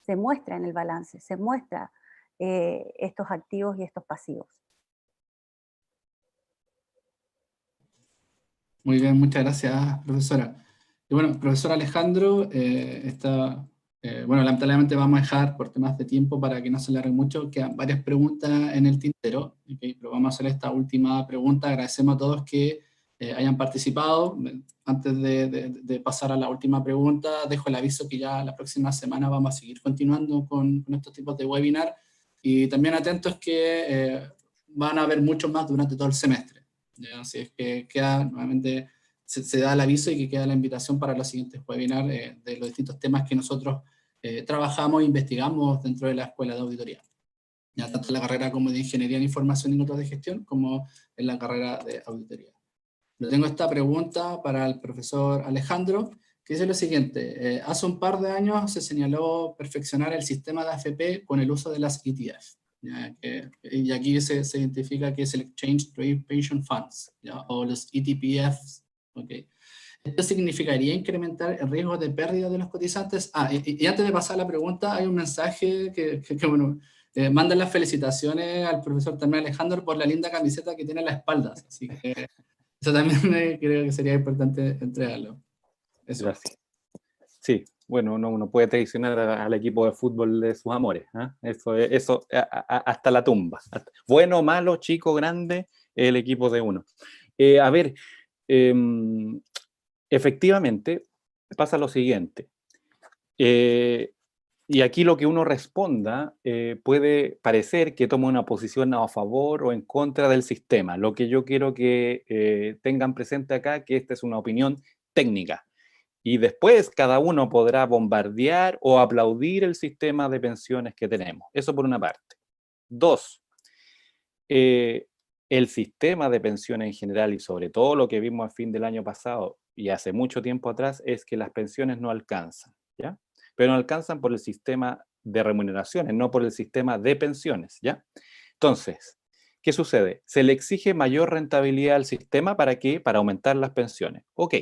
Se muestra en el balance, se muestra estos activos y estos pasivos. Muy bien, muchas gracias, profesora. Y bueno, profesor Alejandro, bueno, lamentablemente vamos a dejar por temas de tiempo para que no se alargue mucho, quedan varias preguntas en el tintero, ¿ok? Pero vamos a hacer esta última pregunta. Agradecemos a todos que hayan participado. Antes de pasar a la última pregunta, dejo el aviso que ya la próxima semana vamos a seguir continuando con estos tipos de webinar, y también atentos que van a haber muchos más durante todo el semestre. ¿Ya? Así es que queda nuevamente, se da el aviso y que queda la invitación para los siguientes webinars de los distintos temas que nosotros trabajamos e investigamos dentro de la Escuela de Auditoría. Ya tanto en la carrera como de Ingeniería en Información y Notas de Gestión, como en la carrera de Auditoría. Yo tengo esta pregunta para el profesor Alejandro, que dice lo siguiente. Hace un par de años se señaló perfeccionar el sistema de AFP con el uso de las ETF. Y aquí se identifica que es el Exchange Traded Pension Funds, ¿ya? O los ETPFs. ¿Okay? ¿Esto significaría incrementar el riesgo de pérdida de los cotizantes? Y antes de pasar a la pregunta, hay un mensaje que bueno, mandan las felicitaciones al profesor también Alejandro por la linda camiseta que tiene en la espalda. Así que eso también creo que sería importante entregarlo. Eso. Gracias. Sí, bueno, uno puede traicionar al equipo de fútbol de sus amores, ¿eh? Eso hasta la tumba. Bueno, malo, chico, grande, el equipo de uno. A ver, efectivamente, pasa lo siguiente. Y aquí lo que uno responda puede parecer que toma una posición a favor o en contra del sistema. Lo que yo quiero que tengan presente acá, que esta es una opinión técnica. Y después cada uno podrá bombardear o aplaudir el sistema de pensiones que tenemos. Eso por una parte. Dos, el sistema de pensiones en general, y sobre todo lo que vimos a fin del año pasado y hace mucho tiempo atrás, es que las pensiones no alcanzan, ¿ya? Pero no alcanzan por el sistema de remuneraciones, no por el sistema de pensiones, ¿ya? Entonces, ¿qué sucede? Se le exige mayor rentabilidad al sistema, ¿para qué? Para aumentar las pensiones. Ok,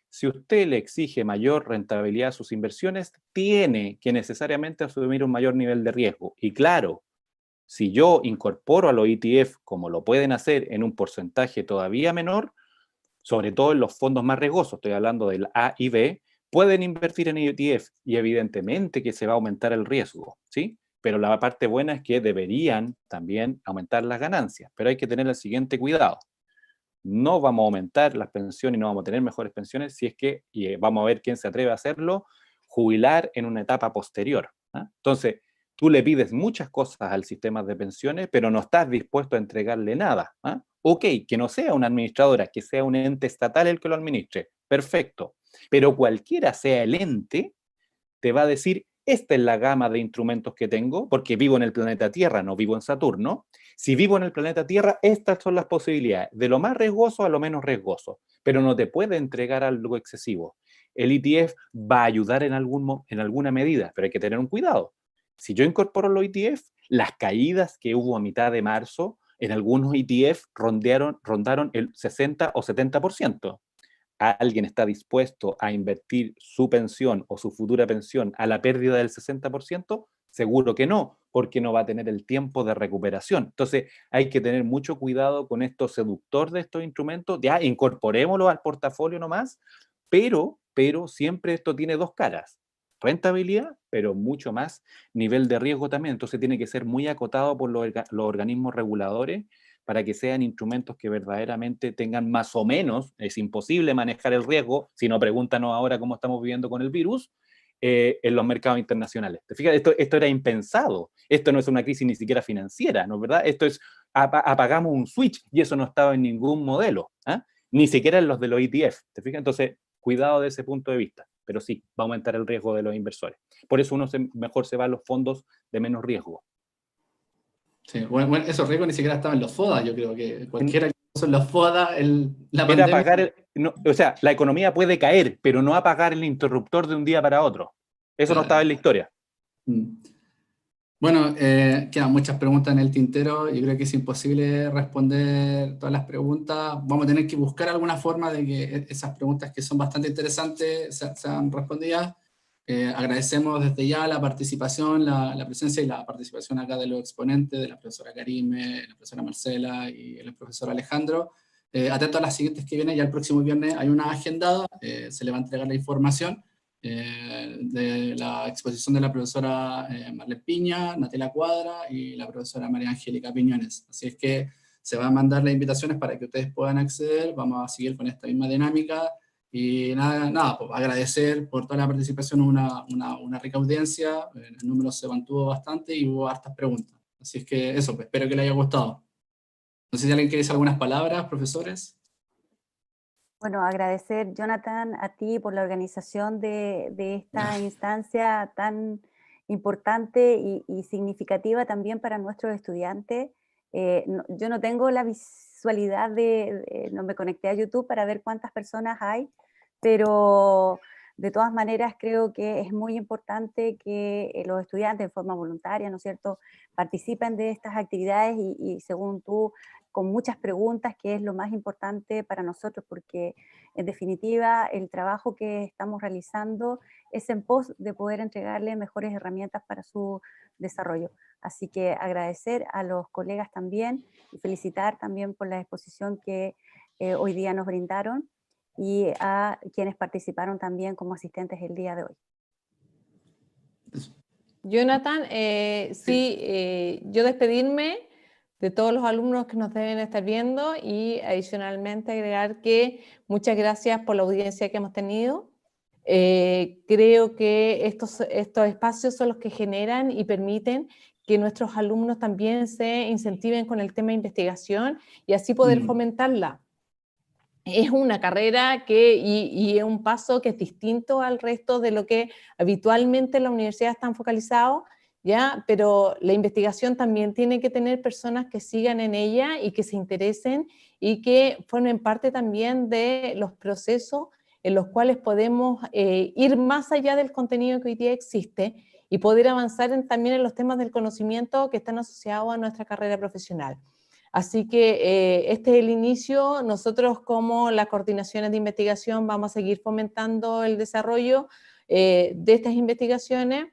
si usted le exige mayor rentabilidad a sus inversiones, tiene que necesariamente asumir un mayor nivel de riesgo. Y claro, si yo incorporo a los ETF, como lo pueden hacer en un porcentaje todavía menor, sobre todo en los fondos más riesgosos, estoy hablando del A y B, pueden invertir en ETF y evidentemente que se va a aumentar el riesgo, ¿sí? Pero la parte buena es que deberían también aumentar las ganancias, pero hay que tener el siguiente cuidado. No vamos a aumentar las pensiones y no vamos a tener mejores pensiones si es que, y vamos a ver quién se atreve a hacerlo, jubilar en una etapa posterior. Entonces, tú le pides muchas cosas al sistema de pensiones, pero no estás dispuesto a entregarle nada. Ok, que no sea una administradora, que sea un ente estatal el que lo administre. Perfecto. Pero cualquiera sea el ente, te va a decir, esta es la gama de instrumentos que tengo, porque vivo en el planeta Tierra, no vivo en Saturno. Si vivo en el planeta Tierra, estas son las posibilidades, de lo más riesgoso a lo menos riesgoso, pero no te puede entregar algo excesivo. El ETF va a ayudar en alguna medida, pero hay que tener un cuidado. Si yo incorporo los ETF, las caídas que hubo a mitad de marzo, en algunos ETF rondaron el 60 o 70%. ¿Alguien está dispuesto a invertir su pensión o su futura pensión a la pérdida del 60%? Seguro que no, porque no va a tener el tiempo de recuperación. Entonces hay que tener mucho cuidado con esto seductor de estos instrumentos. Ya incorporémoslo al portafolio nomás, pero siempre esto tiene dos caras. Rentabilidad, pero mucho más nivel de riesgo también. Entonces tiene que ser muy acotado por los organismos reguladores para que sean instrumentos que verdaderamente tengan más o menos, es imposible manejar el riesgo, si no pregúntanos ahora cómo estamos viviendo con el virus, en los mercados internacionales. ¿Te fijas? Esto era impensado, esto no es una crisis ni siquiera financiera, ¿no es verdad? Esto es, apagamos un switch y eso no estaba en ningún modelo, ni siquiera en los de los ETF, ¿te fijas? Entonces, cuidado de ese punto de vista, pero sí, va a aumentar el riesgo de los inversores. Por eso mejor se va a los fondos de menos riesgo. Sí, bueno, esos riesgos ni siquiera estaban en los FODA, yo creo que cualquiera que puso en los FODA, la era pandemia... apagar, o sea, la economía puede caer, pero no apagar el interruptor de un día para otro. Eso no estaba en la historia. Bueno, quedan muchas preguntas en el tintero. Yo creo que es imposible responder todas las preguntas. Vamos a tener que buscar alguna forma de que esas preguntas que son bastante interesantes sean respondidas. Agradecemos desde ya la participación, la presencia y la participación acá de los exponentes, de la profesora Karime, la profesora Marcela y el profesor Alejandro. atento a las siguientes que vienen. Ya el próximo viernes hay una agendada, se le va a entregar la información de la exposición de la profesora Marlene Piña, Natela Cuadra y la profesora María Angélica Piñones. Así es que se van a mandar las invitaciones para que ustedes puedan acceder. Vamos a seguir con esta misma dinámica. Y nada pues agradecer por toda la participación, una rica audiencia, el número se mantuvo bastante y hubo hartas preguntas. Así es que eso, pues, espero que les haya gustado. No sé si alguien quiere decir algunas palabras, profesores. Bueno, agradecer, Jonathan, a ti por la organización de esta instancia tan importante y significativa también para nuestros estudiantes. Yo no tengo la visualidad no me conecté a YouTube para ver cuántas personas hay, pero de todas maneras creo que es muy importante que los estudiantes en forma voluntaria, ¿no es cierto?, participen de estas actividades y según tú, con muchas preguntas, que es lo más importante para nosotros, porque en definitiva el trabajo que estamos realizando es en pos de poder entregarle mejores herramientas para su desarrollo. Así que agradecer a los colegas también y felicitar también por la exposición que hoy día nos brindaron y a quienes participaron también como asistentes el día de hoy. Jonathan, yo despedirme de todos los alumnos que nos deben estar viendo y adicionalmente agregar que muchas gracias por la audiencia que hemos tenido. Creo que estos espacios son los que generan y permiten que nuestros alumnos también se incentiven con el tema de investigación y así poder fomentarla. Es una carrera y es un paso que es distinto al resto de lo que habitualmente en la universidad están focalizados, ¿ya? Pero la investigación también tiene que tener personas que sigan en ella y que se interesen y que formen parte también de los procesos en los cuales podemos ir más allá del contenido que hoy día existe y poder avanzar también en los temas del conocimiento que están asociados a nuestra carrera profesional. Así que este es el inicio. Nosotros como las coordinaciones de investigación vamos a seguir fomentando el desarrollo de estas investigaciones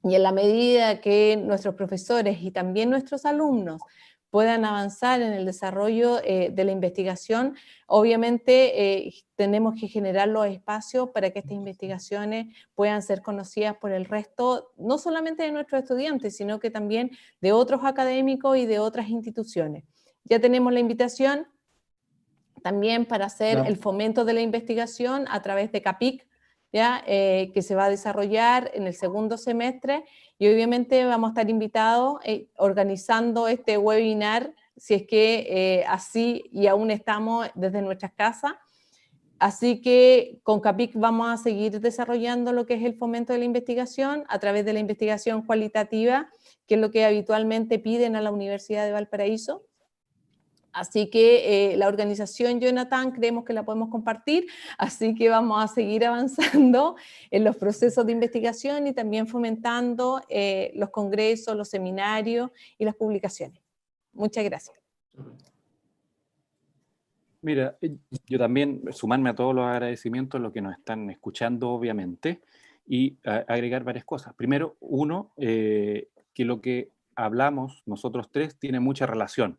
y en la medida que nuestros profesores y también nuestros alumnos puedan avanzar en el desarrollo de la investigación, obviamente tenemos que generar los espacios para que estas investigaciones puedan ser conocidas por el resto, no solamente de nuestros estudiantes, sino que también de otros académicos y de otras instituciones. Ya tenemos la invitación también para hacer el fomento de la investigación a través de CAPIC, ¿ya? Que se va a desarrollar en el segundo semestre y obviamente vamos a estar invitados organizando este webinar, si es que así y aún estamos desde nuestras casas. Así que con CAPIC vamos a seguir desarrollando lo que es el fomento de la investigación a través de la investigación cualitativa, que es lo que habitualmente piden a la Universidad de Valparaíso. Así que la organización, Jonathan, creemos que la podemos compartir, así que vamos a seguir avanzando en los procesos de investigación y también fomentando los congresos, los seminarios y las publicaciones. Muchas gracias. Mira, yo también sumarme a todos los agradecimientos, los que nos están escuchando, obviamente, y agregar varias cosas. Primero, uno, que lo que hablamos nosotros tres tiene mucha relación.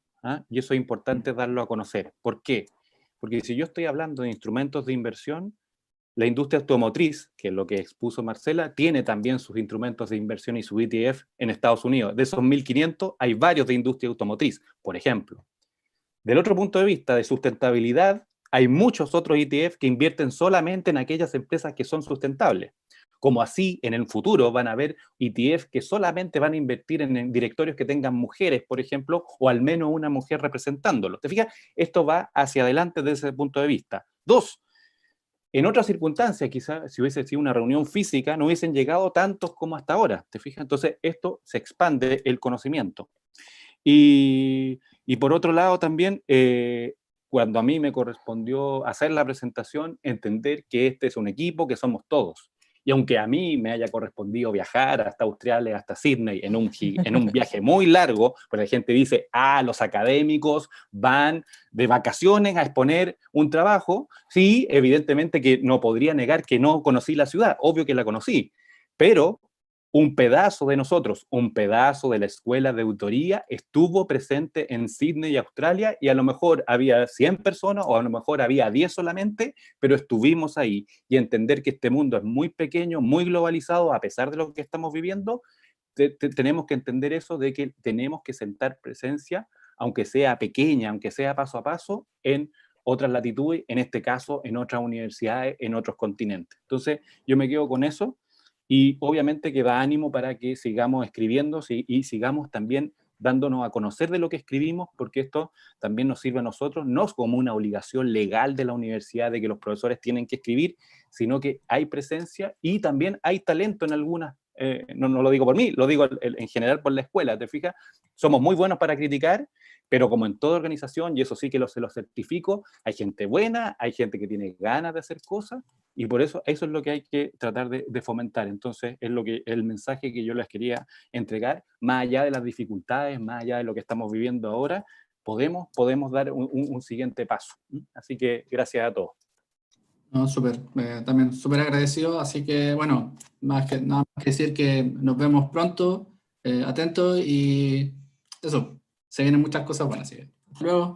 Y eso es importante darlo a conocer. ¿Por qué? Porque si yo estoy hablando de instrumentos de inversión, la industria automotriz, que es lo que expuso Marcela, tiene también sus instrumentos de inversión y su ETF en Estados Unidos. De esos 1.500 hay varios de industria automotriz, por ejemplo. Del otro punto de vista, de sustentabilidad, hay muchos otros ETF que invierten solamente en aquellas empresas que son sustentables. Como así, en el futuro van a haber ETF que solamente van a invertir en directorios que tengan mujeres, por ejemplo, o al menos una mujer representándolos. ¿Te fijas? Esto va hacia adelante desde ese punto de vista. Dos, en otras circunstancias, quizás si hubiese sido una reunión física, no hubiesen llegado tantos como hasta ahora. ¿Te fijas? Entonces, esto se expande el conocimiento. Y por otro lado también, cuando a mí me correspondió hacer la presentación, entender que este es un equipo, que somos todos. Y aunque a mí me haya correspondido viajar hasta Australia, hasta Sydney, en un viaje muy largo, pues la gente dice, los académicos van de vacaciones a exponer un trabajo. Sí, evidentemente que no podría negar que no conocí la ciudad, obvio que la conocí, pero un pedazo de nosotros, un pedazo de la escuela de auditoría estuvo presente en Sydney, Australia, y a lo mejor había 100 personas o a lo mejor había 10 solamente, pero estuvimos ahí. Y entender que este mundo es muy pequeño, muy globalizado, a pesar de lo que estamos viviendo, tenemos que entender eso de que tenemos que sentar presencia, aunque sea pequeña, aunque sea paso a paso, en otras latitudes, en este caso, en otras universidades, en otros continentes. Entonces, yo me quedo con eso. Y obviamente que da ánimo para que sigamos escribiendo y sigamos también dándonos a conocer de lo que escribimos, porque esto también nos sirve a nosotros, no es como una obligación legal de la universidad de que los profesores tienen que escribir, sino que hay presencia y también hay talento en algunas, no lo digo por mí, lo digo en general por la escuela, ¿te fijas? Somos muy buenos para criticar, pero como en toda organización, y eso sí que se lo certifico, hay gente buena, hay gente que tiene ganas de hacer cosas, y por eso es lo que hay que tratar de fomentar. Entonces, es el mensaje que yo les quería entregar, más allá de las dificultades, más allá de lo que estamos viviendo ahora, podemos dar un siguiente paso. Así que gracias a todos. No, súper, también súper agradecido, así que bueno, nada más que decir que nos vemos pronto, atentos y eso, se vienen muchas cosas buenas, así que hasta luego.